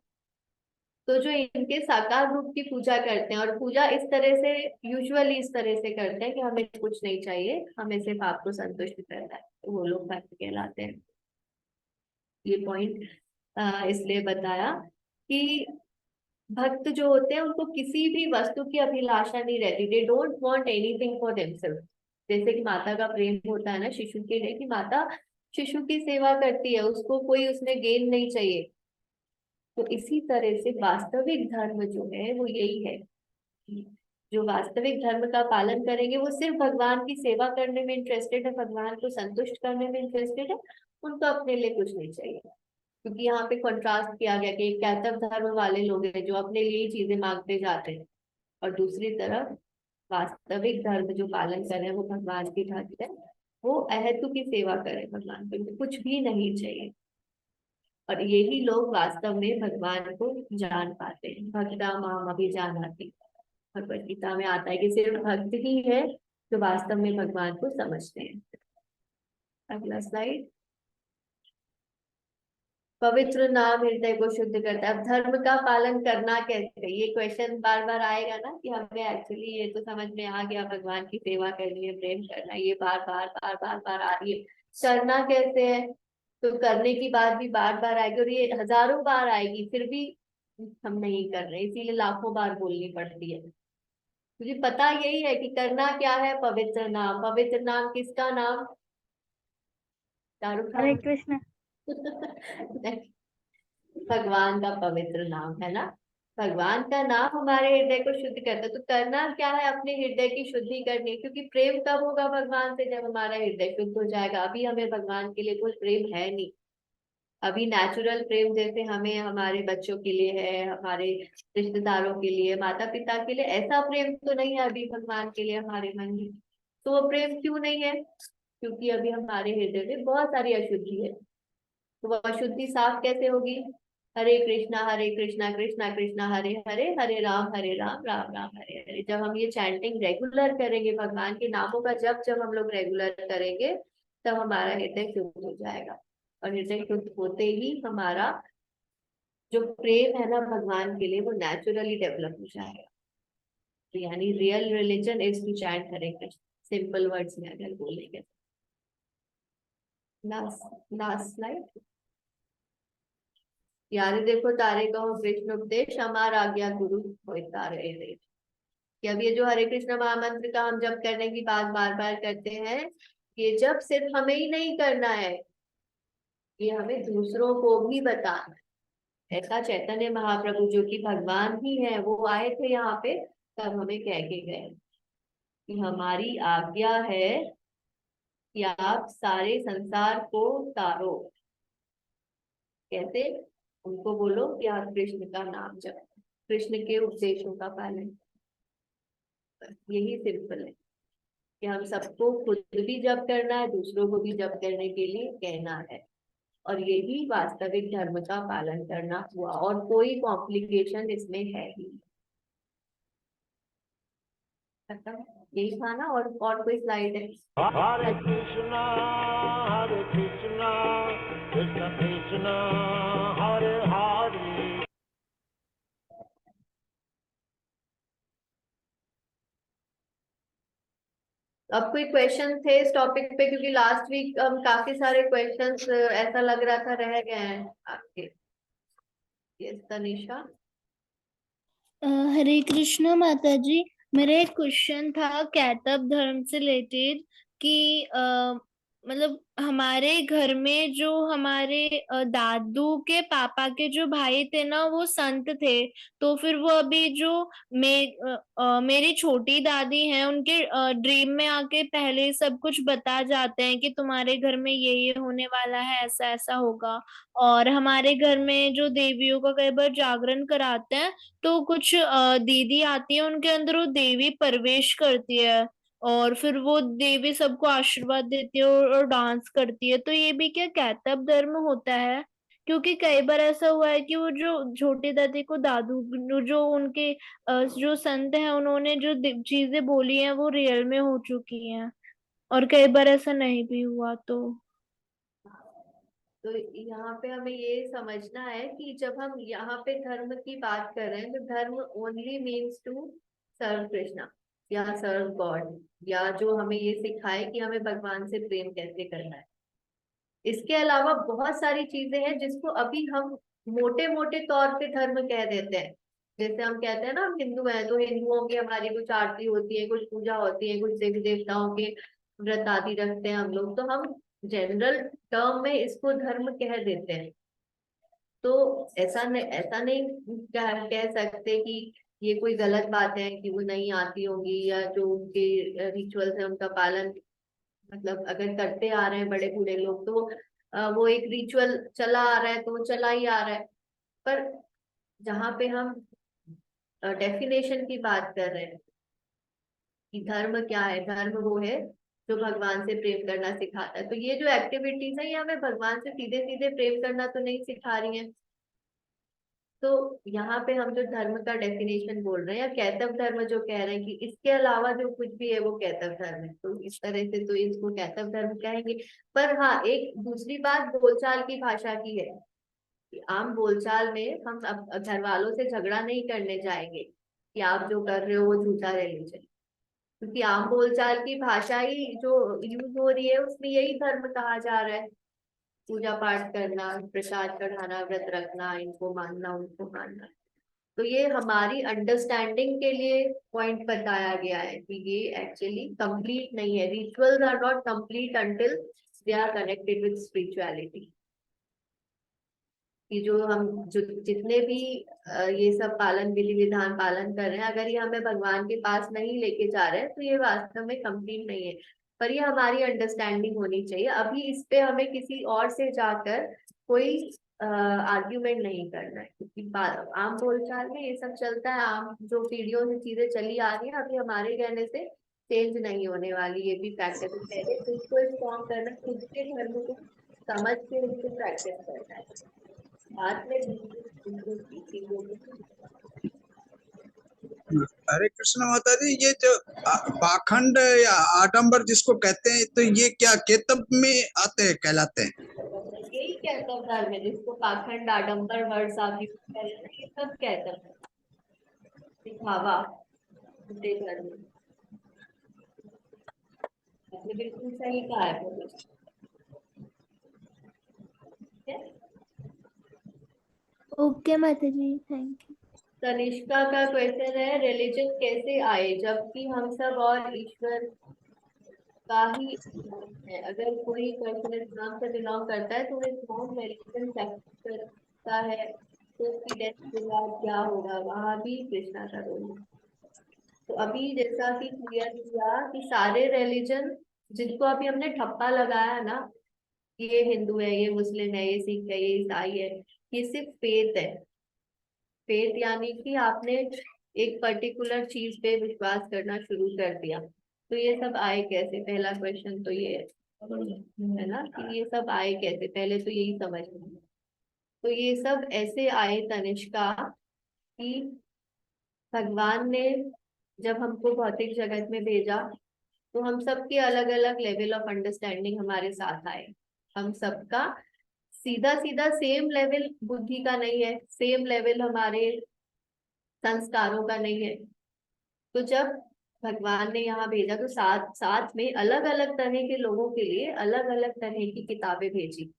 तो जो इनके साकार रूप की पूजा करते हैं, और पूजा इस तरह से यूजुअली इस तरह से करते हैं कि हमें कुछ नहीं चाहिए, हमें सिर्फ आपको संतुष्ट करना है, तो वो लोग भक्त कहलाते हैं। ये पॉइंट इसलिए बताया कि भक्त जो होते हैं उनको किसी भी वस्तु की अभिलाषा नहीं रहती, they don't want anything for themselves. जैसे कि माता का प्रेम होता है ना शिशु के लिए, कि माता शिशु की सेवा करती है, उसको कोई उसमें गेन नहीं चाहिए। तो इसी तरह से वास्तविक धर्म जो है वो यही है, जो वास्तविक धर्म का पालन करेंगे वो सिर्फ भगवान की सेवा करने में इंटरेस्टेड है, भगवान को संतुष्ट करने में इंटरेस्टेड है, उनको अपने लिए कुछ नहीं चाहिए। क्योंकि यहाँ पे कंट्रास्ट किया गया कि एक कैतव धर्म वाले लोग हैं जो अपने लिए ही चीजें मांगते जाते हैं, और दूसरी तरफ वास्तविक धर्म जो पालन कर रहे हैं वो भगवान की भक्त है, वो अहेतु की सेवा करें, भगवान को इनको कुछ भी नहीं चाहिए। और यही लोग वास्तव में भगवान को जान पाते हैं। भक्ता माम अभिजानाति, भगवत गीता में आता है कि सिर्फ भक्त ही है जो वास्तव में भगवान को समझते हैं। अगला स्लाइड। पवित्र नाम हृदय को शुद्ध करता है। अब धर्म का पालन करना कैसे, ये क्वेश्चन बार बार आएगा ना कि हमें एक्चुअली ये तो समझ में आ गया भगवान की सेवा करनी है, प्रेम करना है, ये बार बार बार बार बार आ रही है, करना कैसे है? तो करने की बात भी बार बार आएगी, और ये हजारों बार आएगी, फिर भी हम नहीं कर रहे, इसीलिए लाखों बार बोलनी पड़ती है। मुझे पता यही है कि करना क्या है, पवित्र नाम। पवित्र नाम किसका नाम? शाहरुख हरे खान? कृष्ण। भगवान का पवित्र नाम है ना। भगवान का नाम हमारे हृदय को शुद्ध करता है। तो करना क्या है? अपने हृदय की शुद्धि करनी है, क्योंकि प्रेम कब होगा भगवान से? जब हमारा हृदय शुद्ध हो जाएगा। अभी हमें भगवान के लिए कोई प्रेम है नहीं। अभी नेचुरल प्रेम जैसे हमें हमारे बच्चों के लिए है, हमारे रिश्तेदारों के लिए, माता पिता के लिए, ऐसा प्रेम तो नहीं है अभी भगवान के लिए हमारे मन में। तो वो प्रेम क्यों नहीं है? क्योंकि अभी हमारे हृदय में बहुत सारी अशुद्धि है। तो वो अशुद्धि साफ कैसे होगी? हरे कृष्णा कृष्णा कृष्णा हरे हरे, हरे राम राम राम हरे हरे। जब हम ये चैंटिंग रेगुलर करेंगे, भगवान के नामों का जब हम लोग रेगुलर करेंगे, तब हमारा हृदय शुद्ध हो जाएगा। और हृदय शुद्ध होते ही हमारा जो प्रेम है ना भगवान के लिए, वो नेचुरली डेवलप हो जाएगा। तो यानी real religion is to chant Hare Krishna, simple words में अगर बोलेंगे। Last slide. यारे देखो तारे कहो कृष्ण उपदेश, हमार आज्ञा गुरु होय तारे देश। कि अब ये जो हरे कृष्ण महामंत्र का हम जब करने की बात बार बार करते हैं, ये जब सिर्फ हमें ही नहीं करना है, ये हमें दूसरों को भी बताना है। ऐसा चैतन्य महाप्रभु जो कि भगवान ही है, वो आए थे यहाँ पे, तब हमें कह के गए कि हमारी आज्ञा है कि आप सारे संसार को तारो। कैसे? उनको बोलो कि आप कृष्ण का नाम जप, कृष्ण के उपदेशों का पालन। यही सिंपल है कि हम सबको खुद भी जप करना है, दूसरों को भी जप करने के लिए कहना है। और यही वास्तविक धर्म का पालन करना हुआ, और कोई कॉम्प्लिकेशन इसमें है ही। यही था ना? और कोई स्लाइड है? Hare Krishna, Krishna Krishna, Hare Hare. अब कोई क्वेश्चन थे इस टॉपिक पे? क्योंकि लास्ट वीक हम काफी सारे क्वेश्चंस ऐसा लग रहा था रह गए हैं आपके। यस तनिषा। हरे कृष्णा माता जी, मेरा एक क्वेश्चन था कैतव धर्म से रिलेटेड कि मतलब हमारे घर में जो हमारे दादू के पापा के जो भाई थे ना, वो संत थे। तो फिर वो अभी जो मेरी छोटी दादी हैं, उनके ड्रीम में आके पहले ही सब कुछ बता जाते हैं कि तुम्हारे घर में ये होने वाला है, ऐसा ऐसा होगा। और हमारे घर में जो देवियों का कई बार जागरण कराते हैं, तो कुछ दीदी आती है, उनके अंदर वो देवी प्रवेश करती है, और फिर वो देवी सबको आशीर्वाद देती है और डांस करती है। तो ये भी क्या कैतव धर्म होता है? क्योंकि कई बार ऐसा हुआ है कि वो जो छोटी दादी को दादू जो उनके जो संत हैं, उन्होंने जो चीजें बोली हैं वो रियल में हो चुकी हैं, और कई बार ऐसा नहीं भी हुआ। तो यहाँ पे हमें ये समझना है कि जब हम यहाँ पे धर्म की बात कर रहे हैं, तो धर्म only means to serve Krishna या सर्व गॉड, या जो हमें ये सिखाए कि हमें भगवान से प्रेम कैसे करना है। इसके अलावा बहुत सारी चीजें हैं जिसको अभी हम मोटे मोटे तौर पे धर्म कह देते हैं। जैसे हम कहते हैं ना हम हिंदू हैं, तो हिंदुओं की हमारी कुछ आरती होती है, कुछ पूजा होती है, कुछ देवी देवताओं के व्रत आदि रखते हैं हम लोग। तो हम जनरल टर्म में इसको धर्म कह देते हैं। तो ऐसा नहीं कह सकते कि ये कोई गलत बात है कि वो नहीं आती होंगी, या जो उनके रिचुअल्स है उनका पालन मतलब अगर करते आ रहे हैं बड़े बूढ़े लोग, तो वो एक रिचुअल चला आ रहा है तो वो चला ही आ रहा है। पर जहाँ पे हम डेफिनेशन की बात कर रहे हैं कि धर्म क्या है, धर्म वो है जो भगवान से प्रेम करना सिखाता है। तो ये जो एक्टिविटीज है ये हमें भगवान से सीधे सीधे प्रेम करना तो नहीं सिखा रही है। तो यहाँ पे हम जो धर्म का डेफिनेशन बोल रहे हैं, या कैतव धर्म जो कह रहे हैं कि इसके अलावा जो कुछ भी है वो कैतव धर्म है, तो इस तरह से तो इसको कैतव धर्म कहेंगे। पर हाँ, एक दूसरी बात बोलचाल की भाषा की है कि आम बोलचाल में हम अब घर वालों से झगड़ा नहीं करने जाएंगे कि आप जो कर रहे हो वो झूठा रिलीजन, क्योंकि आम बोलचाल की भाषा ही जो यूज हो रही है उसमें यही धर्म कहा जा रहा है। पूजा पाठ करना, प्रसाद चढ़ाना, व्रत रखना, इनको मानना उनको मानना। तो ये हमारी अंडरस्टैंडिंग के लिए पॉइंट बताया गया है कि ये एक्चुअली कंप्लीट नहीं है। Rituals are not complete until they are connected with spirituality. कि जो हम जितने भी ये सब पालन विधि विधान पालन कर रहे हैं, अगर ये हमें भगवान के पास नहीं लेके जा रहे हैं तो ये वास्तव में कंप्लीट नहीं है। पर ये हमारी अंडरस्टैंडिंग होनी चाहिए। अभी इस पे हमें किसी और से जाकर कोई आर्ग्यूमेंट नहीं करना है, क्योंकि आम बोलचाल में ये सब चलता है। आम जो पीढ़ियों से चीजें चली आ रही है, अभी हमारे कहने से चेंज नहीं होने वाली। ये भी फैक्ट है। तो पहले खुद को स्ट्रॉन्ग करना, खुद के धर्म को समझ के उसको प्रैक्टिस करना है। बाद में हरे कृष्ण माता जी, ये जो पाखंड या आडंबर जिसको कहते हैं, तो ये क्या केतब में आते हैं, कहलाते हैं? यही कैतव धर्म है जिसको पाखंड आडंबर वर्ड्स आप यूज कर रहे हैं, ये सब कैतव है, दिखावा झूठे धर्म। आपने बिल्कुल सही कहा है बोलो। ओके माता जी, थैंक यू। तनिष्का का क्वेश्चन है, रिलीजन कैसे आए जबकि हम सब और ईश्वर का ही है। अगर कोई पर्सन इस्लाम से बिलोंग करता है तो वो इस्लाम में रिलीजन प्रैक्टिस करता है, तो उसकी डेथ के बाद क्या होगा? वहां भी कृष्णा का रोल है। तो अभी जैसा कि क्लियर किया कि सारे रिलीजन जिनको अभी हमने ठप्पा लगाया है ना, ये हिंदू है, ये मुस्लिम है, ये सिख है, ये ईसाई है, ये सिर्फ फेथ है। फेथ यानी कि आपने एक पर्टिकुलर चीज पे विश्वास करना शुरू कर दिया। तो ये सब आए कैसे? पहला क्वेश्चन तो ये है ना कि ये सब आए कैसे, पहले तो यही समझना। तो ये सब ऐसे आए तनिष्का कि भगवान ने जब हमको भौतिक जगत में भेजा तो हम सबके अलग अलग लेवल ऑफ अंडरस्टैंडिंग हमारे साथ आए। हम सबका सीधा सीधा सेम लेवल बुद्धि का नहीं है, सेम लेवल हमारे संस्कारों का नहीं है। तो जब भगवान ने यहाँ भेजा तो साथ साथ में अलग अलग तरह के लोगों के लिए अलग अलग तरह की किताबें भेजी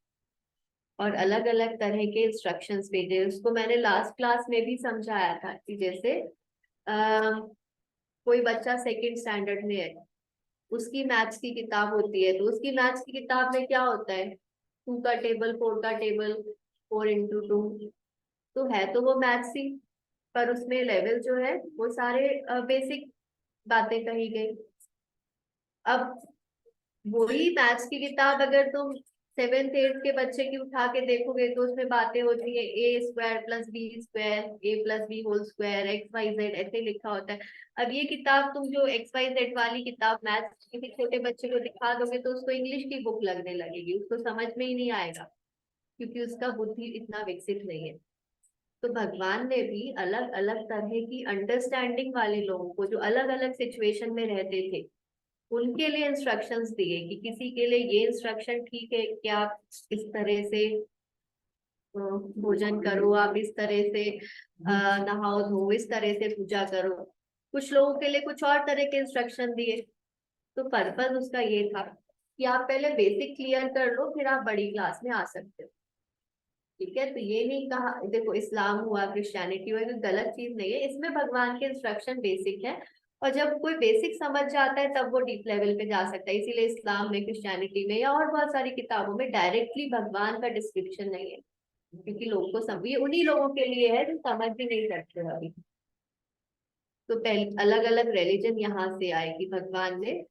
और अलग अलग तरह के इंस्ट्रक्शंस भेजे। उसको मैंने लास्ट क्लास में भी समझाया था कि जैसे कोई बच्चा सेकंड स्टैंडर्ड में है, उसकी मैथ्स की किताब होती है, तो उसकी मैथ्स की किताब में क्या होता है? 2 का टेबल, 4 का टेबल, 4x2, तो है तो वो मैथ्स ही, पर उसमें लेवल जो है वो सारे बेसिक बातें कही गई। अब वही मैथ्स की किताब अगर तुम 7th 8th के बच्चे की उठा के देखोगे तो उसमें बातें होती है a² + b² a + b whole square xyz ऐसे लिखा होता है। अब ये किताब तुम जो xyz वाली किताब मैथ्स किसी छोटे बच्चे को दिखा दोगे तो उसको इंग्लिश की बुक लगने लगेगी, उसको समझ में ही नहीं आएगा, क्योंकि उसका बुद्धि इतना विकसित नहीं है। तो भगवान ने भी अलग अलग तरह की अंडरस्टैंडिंग वाले लोगों को जो अलग अलग सिचुएशन में रहते थे उनके लिए इंस्ट्रक्शंस दिए कि किसी के लिए ये इंस्ट्रक्शन ठीक है कि आप इस तरह से भोजन करो, आप इस तरह से नहाओ धो, इस तरह से पूजा करो। कुछ लोगों के लिए कुछ और तरह के इंस्ट्रक्शन दिए। तो पर्पज उसका ये था कि आप पहले बेसिक क्लियर कर लो, फिर आप बड़ी क्लास में आ सकते हो। ठीक है, तो ये नहीं कहा देखो इस्लाम हुआ क्रिश्चियनिटी हुआ, कोई गलत चीज नहीं है, इसमें भगवान के इंस्ट्रक्शन बेसिक है। और जब कोई बेसिक समझ जाता है तब वो डीप लेवल पे जा सकता है। इसीलिए इस्लाम में, क्रिश्चियनिटी में या और बहुत सारी किताबों में डायरेक्टली भगवान का डिस्क्रिप्शन नहीं है, क्योंकि लोग को ये उन्हीं लोगों के लिए है जो समझ भी नहीं सकते अभी। तो पहले अलग अलग रिलीजन यहाँ से आए कि भगवान ने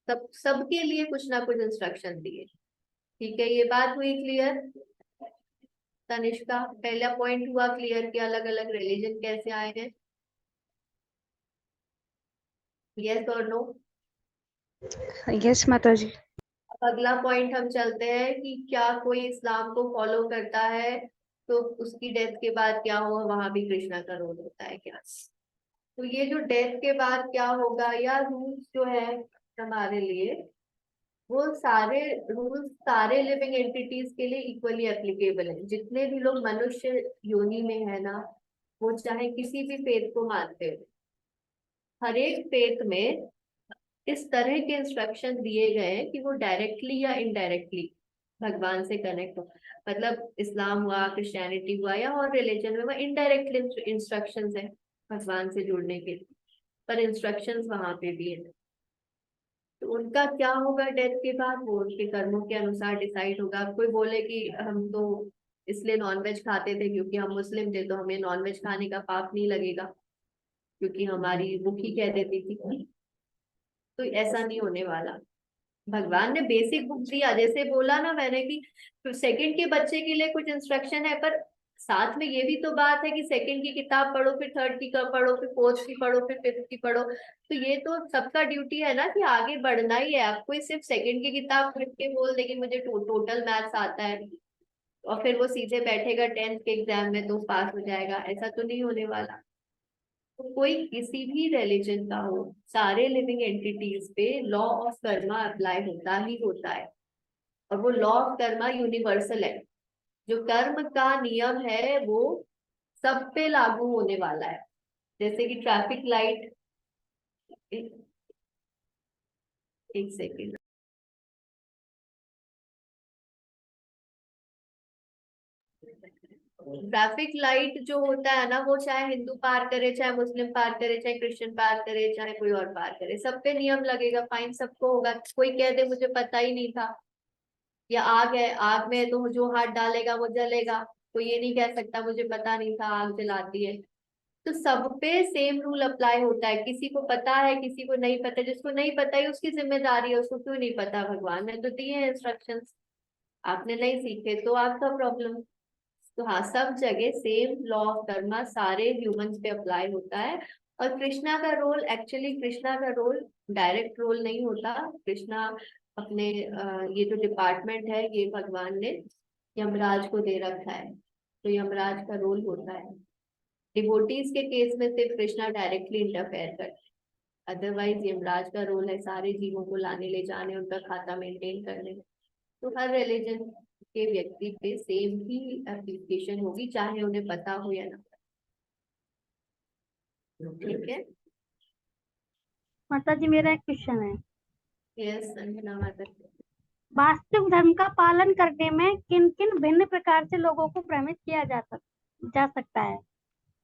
सबके लिए कुछ ना कुछ इंस्ट्रक्शन दिए। ठीक है, ये बात हुई क्लियर तनिष्का? पहला पॉइंट हुआ क्लियर कि अलग अलग रिलीजन कैसे आए हैं। यस और नो? यस माता जी। अगला पॉइंट हम चलते हैं कि क्या कोई इस्लाम को फॉलो करता है तो उसकी डेथ के बाद क्या होगा, वहां भी कृष्णा का रोल होता है क्या? तो ये जो डेथ के बाद क्या होगा या रूल्स जो है हमारे लिए, वो सारे रूल्स सारे लिविंग एंटिटीज के लिए इक्वली एप्लीकेबल है। जितने भी लोग मनुष्य योनि में है ना, वो चाहे किसी भी फेथ को मानते हो, हर एक फेथ में इस तरह के इंस्ट्रक्शन दिए गए हैं कि वो डायरेक्टली या इनडायरेक्टली भगवान से कनेक्ट हो। मतलब इस्लाम हुआ, क्रिश्चियनिटी हुआ या और रिलीजन में, वो इनडायरेक्टली इंस्ट्रक्शंस है भगवान से जुड़ने के लिए, पर इंस्ट्रक्शंस वहां पे भी है। तो उनका क्या होगा डेथ के बाद, वो उनके कर्मों के अनुसार डिसाइड होगा। कोई बोले कि हम तो इसलिए नॉनवेज खाते थे क्योंकि हम मुस्लिम थे, तो हमें नॉनवेज खाने का पाप नहीं लगेगा क्योंकि हमारी बुक ही कह देती थी। तो ऐसा नहीं होने वाला। भगवान ने बेसिक बुक दिया, जैसे बोला ना मैंने कि सेकंड के बच्चे के लिए कुछ इंस्ट्रक्शन है, पर साथ में ये भी तो बात है कि सेकंड की किताब पढ़ो, फिर थर्ड की पढ़ो, फिर फोर्थ की पढ़ो, फिर फिफ्थ की पढ़ो। तो ये तो सबका ड्यूटी है ना कि आगे बढ़ना ही है। आप कोई सिर्फ सेकंड की किताब पढ़ के बोल दे कि मुझे टोटल मैथ्स आता है और फिर वो सीधे बैठेगा 10th के एग्जाम में तो पास हो जाएगा, ऐसा तो नहीं होने वाला। तो कोई किसी भी रिलीजन का हो, सारे लिविंग एंटिटीज पे लॉ ऑफ कर्मा अप्लाई होता ही होता है। और वो लॉ ऑफ कर्मा यूनिवर्सल है। जो कर्म का नियम है वो सब पे लागू होने वाला है। जैसे कि ट्रैफिक लाइट, एक सेकेंड, ट्रैफिक लाइट जो होता है ना, वो चाहे हिंदू पार करे, चाहे मुस्लिम पार करे, चाहे क्रिश्चियन पार करे, चाहे कोई और पार करे, सब पे नियम लगेगा, फाइन सबको होगा। कोई कह दे मुझे पता ही नहीं था, या आग है, आग में तो जो हाथ डालेगा वो जलेगा, कोई ये नहीं कह सकता मुझे पता नहीं था आग जलाती है। तो सब पे सेम रूल अप्लाई होता है। किसी को पता है, किसी को नहीं पता। जिसको नहीं पता है उसकी जिम्मेदारी है, उसको क्यों नहीं पता, भगवान ने तो दिए हैं इंस्ट्रक्शंस, आपने नहीं सीखे तो आपका प्रॉब्लम। तो हाँ, सब जगह सेम लॉ ऑफ कर्मा सारे ह्यूमंस पे अप्लाई होता है। और कृष्णा का रोल, एक्चुअली कृष्णा का रोल डायरेक्ट रोल नहीं होता। कृष्णा अपने ये जो डिपार्टमेंट है ये भगवान ने यमराज को दे रखा है, तो यमराज का रोल होता है। डिवोटीज के केस में सिर्फ कृष्णा डायरेक्टली इंटरफेयर करते हैं, अदरवाइज यमराज का रोल है सारे जीवों को लाने ले जाने, उनका खाता मेंटेन करने में। तो हर रिलीजन के व्यक्ति पे सेम ही एप्लीकेशन होगी, चाहे उन्हें पता हो या ना। ठीक है? माता जी मेरा एक क्वेश्चन है। यस संजना माता। वास्तविक धर्म का पालन करने में किन किन भिन्न प्रकार से लोगों को भ्रमित किया जा सकता है?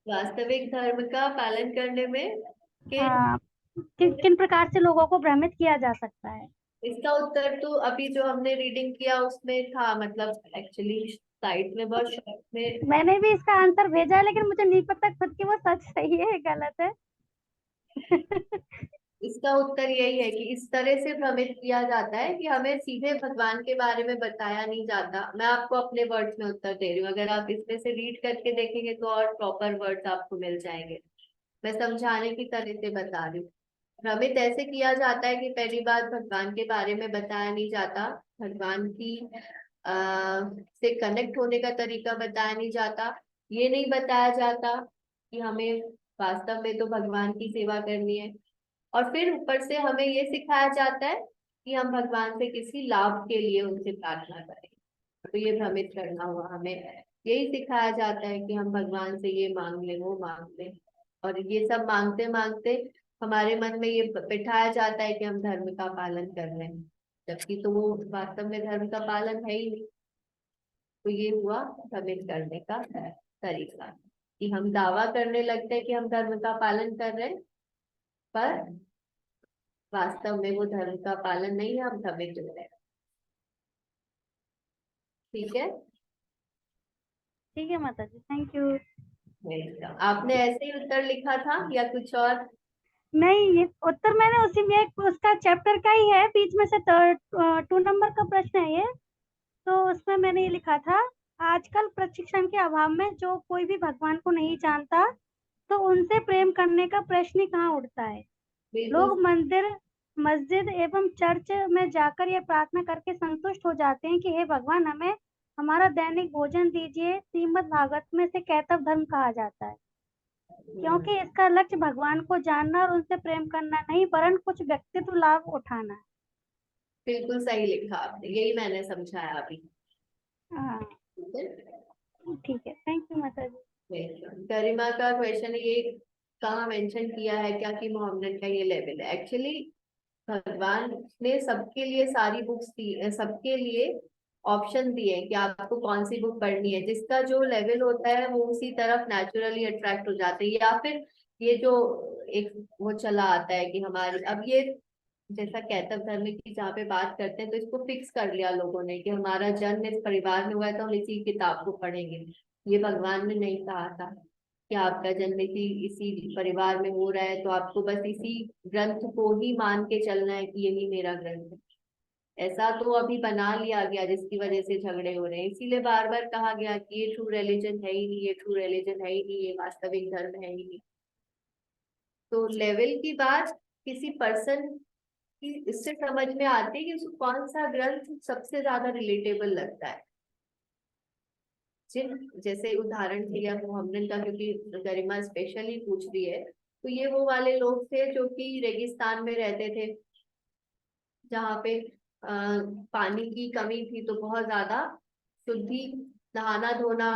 वास्तविक धर्म का पालन करने में हाँ, किन किन प्रकार से लोगों को भ्रमित किया जा सकता है? इसका उत्तर तो अभी जो हमने रीडिंग किया उसमें था। मतलब एक्चुअली साइट में बहुत शॉर्ट में मैंने भी इसका आंसर भेजा है, लेकिन मुझे नहीं पता खुद की वो सच सही है गलत है। इसका उत्तर यही है कि इस तरह से भ्रमित किया जाता है कि हमें सीधे भगवान के बारे में बताया नहीं जाता। मैं आपको अपने वर्ड्स में उत्तर दे रही हूँ, अगर आप इसमें से रीड करके देखेंगे तो और प्रॉपर वर्ड्स आपको मिल जाएंगे। मैं समझाने की तरह से बता रही हूँ। भ्रमित ऐसे किया जाता है कि पहली बात भगवान के बारे में बताया नहीं जाता, भगवान की से कनेक्ट होने का तरीका बताया नहीं जाता, ये नहीं बताया जाता कि हमें वास्तव में तो भगवान की सेवा करनी है। और फिर ऊपर से हमें ये सिखाया जाता है कि हम भगवान से किसी लाभ के लिए उनसे प्रार्थना करें। तो ये भ्रमित करना हुआ। हमें यही सिखाया जाता है कि हम भगवान से ये मांग ले, वो मांग ले, और ये सब मांगते मांगते हमारे मन में ये बिठाया जाता है कि हम धर्म का पालन कर रहे हैं, जबकि तो वो वास्तव में धर्म का पालन है ही नहीं। तो ये हुआ भ्रमित करने का तरीका, कि हम दावा करने लगते हैं कि हम धर्म का पालन कर रहे हैं, पर वास्तव में वो धर्म का पालन नहीं है, हम भ्रमित हो रहे हैं। ठीक है, ठीक है माता जी, थैंक यू। आपने ऐसे ही उत्तर लिखा था या कुछ और? नहीं, ये उत्तर मैंने उसी में उसका चैप्टर का ही है, बीच में से 2 नंबर का प्रश्न है ये। तो उसमें मैंने ये लिखा था, आजकल प्रशिक्षण के अभाव में जो कोई भी भगवान को नहीं जानता तो उनसे प्रेम करने का प्रश्न ही कहाँ उठता है। बिल्कुल लोग मंदिर, मस्जिद एवं चर्च में जाकर ये प्रार्थना करके संतुष्ट हो जाते हैं कि हे भगवान, हमें हमारा दैनिक भोजन दीजिए। श्रीमद् भागवत में से कैतव धर्म कहा जाता है, क्योंकि इसका लक्ष्य भगवान को जानना और उनसे प्रेम करना नहीं, वरन कुछ व्यक्तित्व लाभ उठाना है। बिल्कुल सही लिखा आपने, यही मैंने समझाया अभी। हाँ, ठीक है, ठीक है, थैंक यू माता जी। गरिमा का क्वेश्चन ये कहाँ मेंशन किया है क्या कि मोहम्मद का ये लेवल है? एक्चुअली भगवान ने सबके लिए सारी बुक्स दी, सबके लिए ऑप्शन दिए कि आपको कौन सी बुक पढ़नी है। जिसका जो लेवल होता है वो उसी तरफ नेचुरली अट्रैक्ट हो जाते हैं। या फिर ये जो एक वो चला आता है कि हमारी अब ये जैसा कैतव धर्म की जहाँ पे बात करते हैं, तो इसको फिक्स कर लिया लोगों ने कि हमारा जन्म इस परिवार में हुआ है तो हम इसी किताब को पढ़ेंगे। ये भगवान ने नहीं कहा था कि आपका जन्म इसी परिवार में हो रहा है तो आपको बस इसी ग्रंथ को ही मान के चलना है कि यही मेरा ग्रंथ है। ऐसा तो अभी बना लिया गया जिसकी वजह से झगड़े हो रहे हैं। इसीलिए बार बार कहा गया कि ये ट्रू रिलीजन है ही नहीं, ये ट्रू रिलीजन है ही नहीं, ये वास्तविक धर्म है ही नहीं। तो लेवल की बात किसी पर्सन की इससे समझ में आती है कि उसको कौन सा ग्रंथ सबसे ज्यादा रिलेटेबल लगता है। जिन जैसे उदाहरण दिया मोहम्मद का, क्योंकि गरिमा स्पेशली पूछ रही है, तो ये वो वाले लोग थे जो कि रेगिस्तान में रहते थे, जहाँ पे पानी की कमी थी, तो बहुत ज्यादा शुद्धि नहाना धोना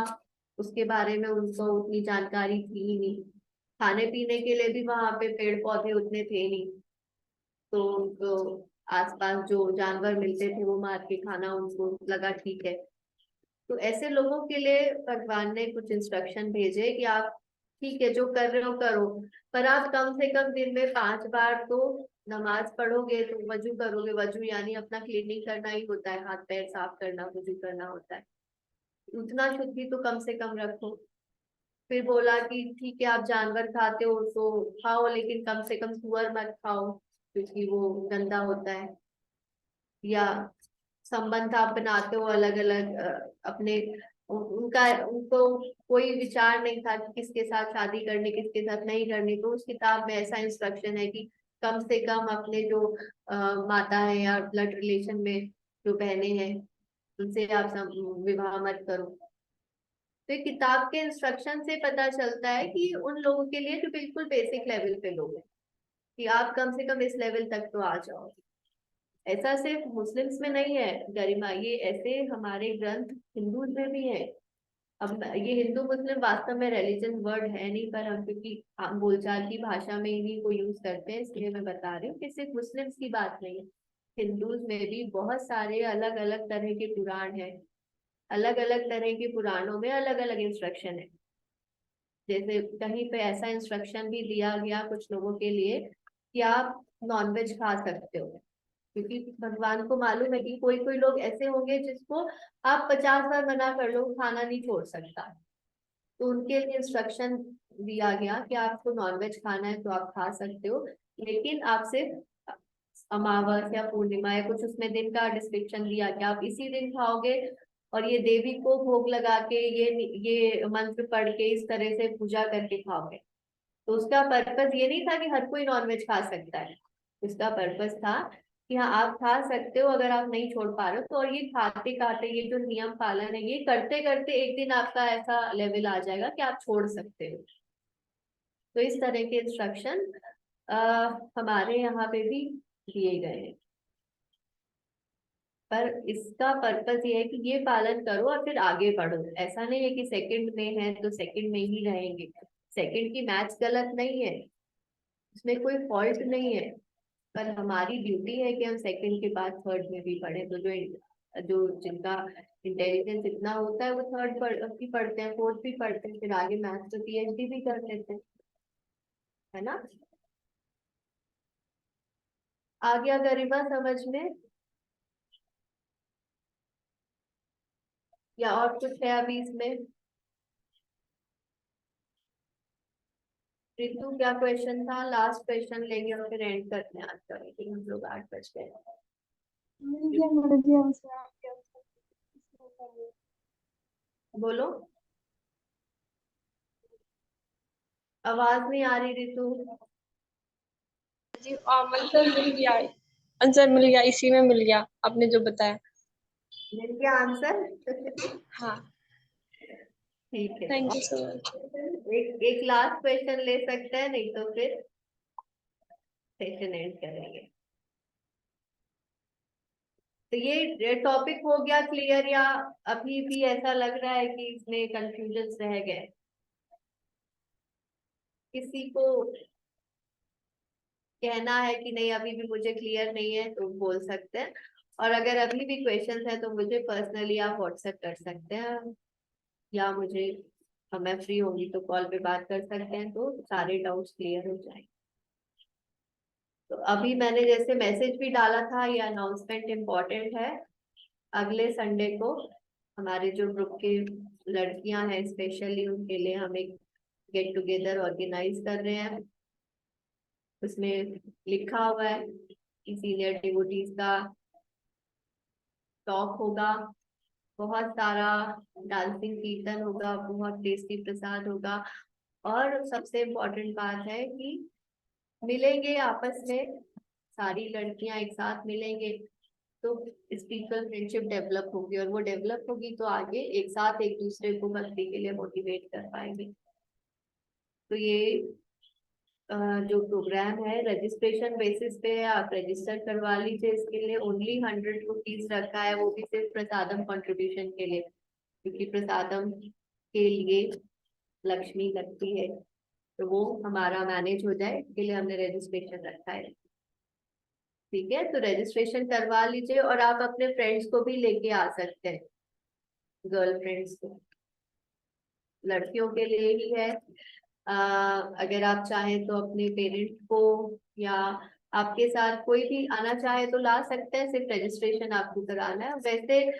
उसके बारे में उनको उतनी जानकारी थी ही नहीं। खाने पीने के लिए भी वहां पे पेड़ पौधे उतने थे नहीं, तो आसपास जो जानवर मिलते थे वो मार के खाना उनको लगा ठीक है। तो ऐसे लोगों के लिए भगवान ने कुछ इंस्ट्रक्शन भेजे कि आप ठीक है जो कर रहे हो करो, पर आप कम से कम दिन में 5 बार तो नमाज पढ़ोगे, तो वजू करोगे। वजू यानी अपना क्लीनिंग करना ही होता है, हाथ पैर साफ करना, वजू करना होता है। उतना शुद्धि तो कम से कम रखो। फिर बोला कि ठीक है आप जानवर खाते हो तो खाओ, लेकिन कम से कम सुअर मत खाओ क्योंकि वो गंदा होता है। या संबंध आप बनाते हो अलग अलग अपने उनका उनको कोई विचार नहीं था कि किसके साथ शादी करनी किसके साथ नहीं करनी। तो उस किताब में ऐसा इंस्ट्रक्शन है कि कम से कम अपने जो माता है या ब्लड रिलेशन में जो बहनें हैं उनसे आप विवाह मत करो। तो किताब के इंस्ट्रक्शन से पता चलता है कि उन लोगों के लिए जो बिल्कुल बेसिक लेवल पे लोग हैं कि आप कम से कम इस लेवल तक तो आ जाओ। ऐसा सिर्फ मुस्लिम्स में नहीं है गरिमा, ये ऐसे हमारे ग्रंथ हिंदू में भी है। अब ये हिंदू मुस्लिम वास्तव में रिलीजन वर्ड है नहीं, पर हम क्योंकि हम बोलचाल की भाषा में इन्हीं को यूज करते हैं इसलिए मैं बता रही हूँ कि सिर्फ मुस्लिम्स की बात नहीं है। हिंदूज में भी बहुत सारे अलग अलग तरह के पुराण हैं। अलग अलग तरह के पुराणों में अलग अलग इंस्ट्रक्शन है। जैसे कहीं पे ऐसा इंस्ट्रक्शन भी दिया गया कुछ लोगों के लिए कि आप नॉनवेज खा सकते हो, क्योंकि भगवान को मालूम है कि कोई कोई लोग ऐसे होंगे जिसको आप 50 बार मना कर लो खाना नहीं छोड़ सकता। तो उनके लिए इंस्ट्रक्शन दिया गया कि आपको नॉनवेज खाना है तो आप खा सकते हो, लेकिन आप सिर्फ अमावस या पूर्णिमा या कुछ उसमें दिन का डिस्क्रिप्शन दिया कि आप इसी दिन खाओगे और ये देवी को भोग लगा के ये मंत्र पढ़ के इस तरह से पूजा करके खाओगे। तो उसका पर्पस ये नहीं था कि हर कोई नॉनवेज खा सकता है। उसका पर्पस था कि हाँ आप खा सकते हो अगर आप नहीं छोड़ पा रहे हो तो। और ये खाते खाते ये जो नियम पालन है ये करते करते एक दिन आपका ऐसा लेवल आ जाएगा कि आप छोड़ सकते हो। तो इस तरह के इंस्ट्रक्शन हमारे यहाँ पे भी दिए गए हैं, पर इसका पर्पस ये है कि ये पालन करो और फिर आगे बढ़ो। ऐसा नहीं है कि सेकंड में है तो सेकंड में ही रहेंगे। सेकंड की मैथ्स गलत नहीं है, उसमें कोई फॉल्ट नहीं है, पर हमारी ड्यूटी है कि हम सेकंड के बाद थर्ड में भी पढ़े। तो जो जिनका इंटेलिजेंस इतना होता है वो थर्ड भी पढ़ते हैं, फोर्थ भी पढ़ते हैं, फिर आगे मैथ्स तो पीएचडी भी कर लेते हैं, है ना। आ गया गरिमा समझ में, या और कुछ है अभी इसमें? रितु क्या क्वेश्चन था? लास्ट क्वेश्चन लेंगे और फिर एंड करते हैं आज का मीटिंग, हम लोग 8 बज गए। बोलो, आवाज नहीं आ रही रितु। जी आंसर मिल गया, आंसर मिल गया, इसी में मिल गया आपने जो बताया। मिल गया आंसर? हाँ ठीक है, थैंक यू सो मच। एक लास्ट क्वेश्चन ले सकते हैं, नहीं तो फिर सेशन एंड करेंगे। तो ये टॉपिक हो गया क्लियर, या अभी भी ऐसा लग रहा है कि इसमें कंफ्यूजन रह गए? किसी को कहना है कि नहीं अभी भी मुझे क्लियर नहीं है तो बोल सकते हैं, और अगर अभी भी क्वेश्चंस है तो मुझे पर्सनली आप व्हाट्सएप कर सकते हैं, या मुझे मैं फ्री होंगी तो कॉल पे बात कर सकते हैं, तो सारे डाउट्स क्लियर हो जाएंगे। तो अभी मैंने जैसे मैसेज भी डाला था, ये अनाउंसमेंट इम्पोर्टेंट है। अगले संडे को हमारे जो ग्रुप की लड़कियां हैं स्पेशली उनके लिए हम एक गेट टुगेदर ऑर्गेनाइज कर रहे हैं। उसमें लिखा हुआ है कि सीनियर डिवोटीज का टॉक होगा, बहुत सारा डांसिंग कीर्तन होगा, बहुत टेस्टी प्रसाद होगा, और सबसे इम्पोर्टेंट बात है कि मिलेंगे आपस में, सारी लड़कियां एक साथ मिलेंगे तो स्पिरिचुअल फ्रेंडशिप डेवलप होगी, और वो डेवलप होगी तो आगे एक साथ एक दूसरे को भक्ति के लिए मोटिवेट कर पाएंगे। तो ये जो प्रोग्राम है रजिस्ट्रेशन बेसिस पे है, आप रजिस्टर करवा लीजिए। इसके लिए ओनली 100 रुपीज रखा है, वो भी सिर्फ प्रसादम कंट्रीब्यूशन के लिए, क्योंकि प्रसादम के लिए लक्ष्मी लगती है, तो वो हमारा मैनेज हो जाए इसके लिए हमने रजिस्ट्रेशन रखा है। ठीक है, तो रजिस्ट्रेशन करवा लीजिए, और आप अपने फ्रेंड्स को भी लेके आ सकते हैं, गर्ल फ्रेंड्स को, लड़कियों के लिए ही है। अगर आप चाहें तो अपने पेरेंट को, या आपके साथ कोई भी आना चाहे तो ला सकते हैं, सिर्फ रजिस्ट्रेशन आपको कराना है। वैसे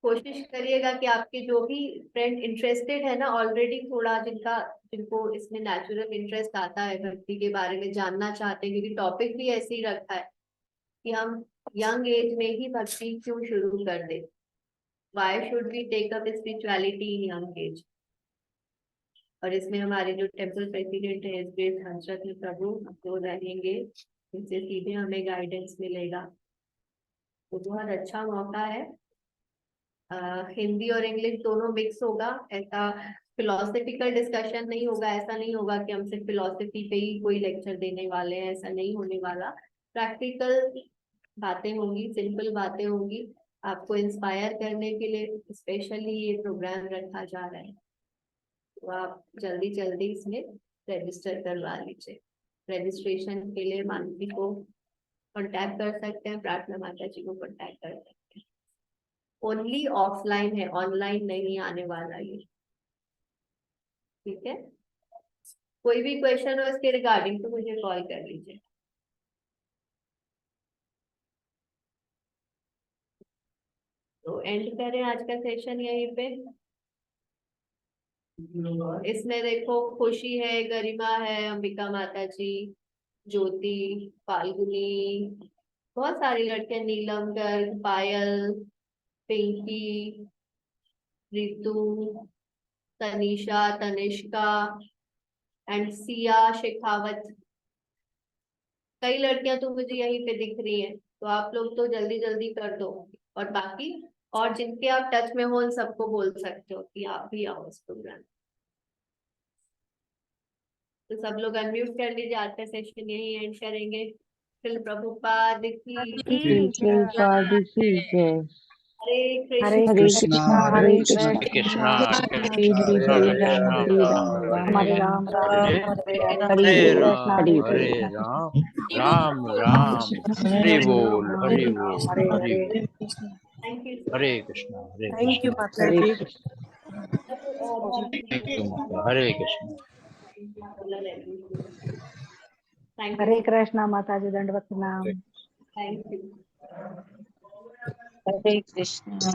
कोशिश करिएगा कि आपके जो भी फ्रेंड इंटरेस्टेड है ना ऑलरेडी, थोड़ा जिनको इसमें नेचुरल इंटरेस्ट आता है, भक्ति के बारे में जानना चाहते हैं, क्योंकि टॉपिक भी ऐसे ही रखा है कि हम यंग एज में ही भक्ति क्यों शुरू कर दे, why should we take up spirituality in young age. और इसमें हमारे जो टेम्पल प्रेसिडेंट है ग्रेट हंसरत्न प्रभु वो रहेंगे, इनसे सीधे हमें गाइडेंस मिलेगा, तो बहुत अच्छा मौका है। हिंदी और इंग्लिश दोनों मिक्स होगा, ऐसा फिलोसफिकल डिस्कशन नहीं होगा, ऐसा नहीं होगा कि हम सिर्फ फिलोसफी पे ही कोई लेक्चर देने वाले हैं, ऐसा नहीं होने वाला। प्रैक्टिकल बातें होंगी, सिंपल बातें होंगी, आपको इंस्पायर करने के लिए स्पेशली ये प्रोग्राम रखा जा रहा है। तो आप जल्दी जल्दी इसमें रजिस्टर करवा लीजिए। रजिस्ट्रेशन के लिए मानसी को कांटेक्ट कर सकते हैं, प्रार्थना माता जी को कांटेक्ट कर सकते हैं। ओनली ऑफलाइन है, ऑनलाइन नहीं आने वाला ये। ठीक है, कोई भी क्वेश्चन हो इसके रिगार्डिंग तो मुझे कॉल कर लीजिए। तो एंड करें आज का सेशन यहीं पे। इसमें देखो खुशी है, गरिमा है, अंबिका माता जी, ज्योति, फाल्गुनी, बहुत सारी लड़कियां, नीलम गर्ग, पायल, पिंकी, रितु, तनिषा, तनिष्का एंड सिया शेखावत, कई लड़कियां तो मुझे यहीं पे दिख रही हैं, तो आप लोग तो जल्दी जल्दी कर दो। और बाकी और जिनके आप टच में हो उन सबको बोल सकते हो कि आप भी आओ इस प्रोग्राम। तो सब लोग अनम्यूट कर लीजिए, आज का सेशन यही एंड करेंगे। श्रील प्रभुपाद की हरे कृष्ण हरे कृष्णा कृष्णा कृष्णा हरे राम हरे हरे राम राम राम हरे बोल हरे बोल हरे बोल। Thank you. Hare Krishna Hare thank you Krishna माता जी। थैंक यू माता, हरे कृष्णा। थैंक हरे यू, कृष्णा माता जी, दंडवत प्रणाम। Thank you. हरे कृष्णा।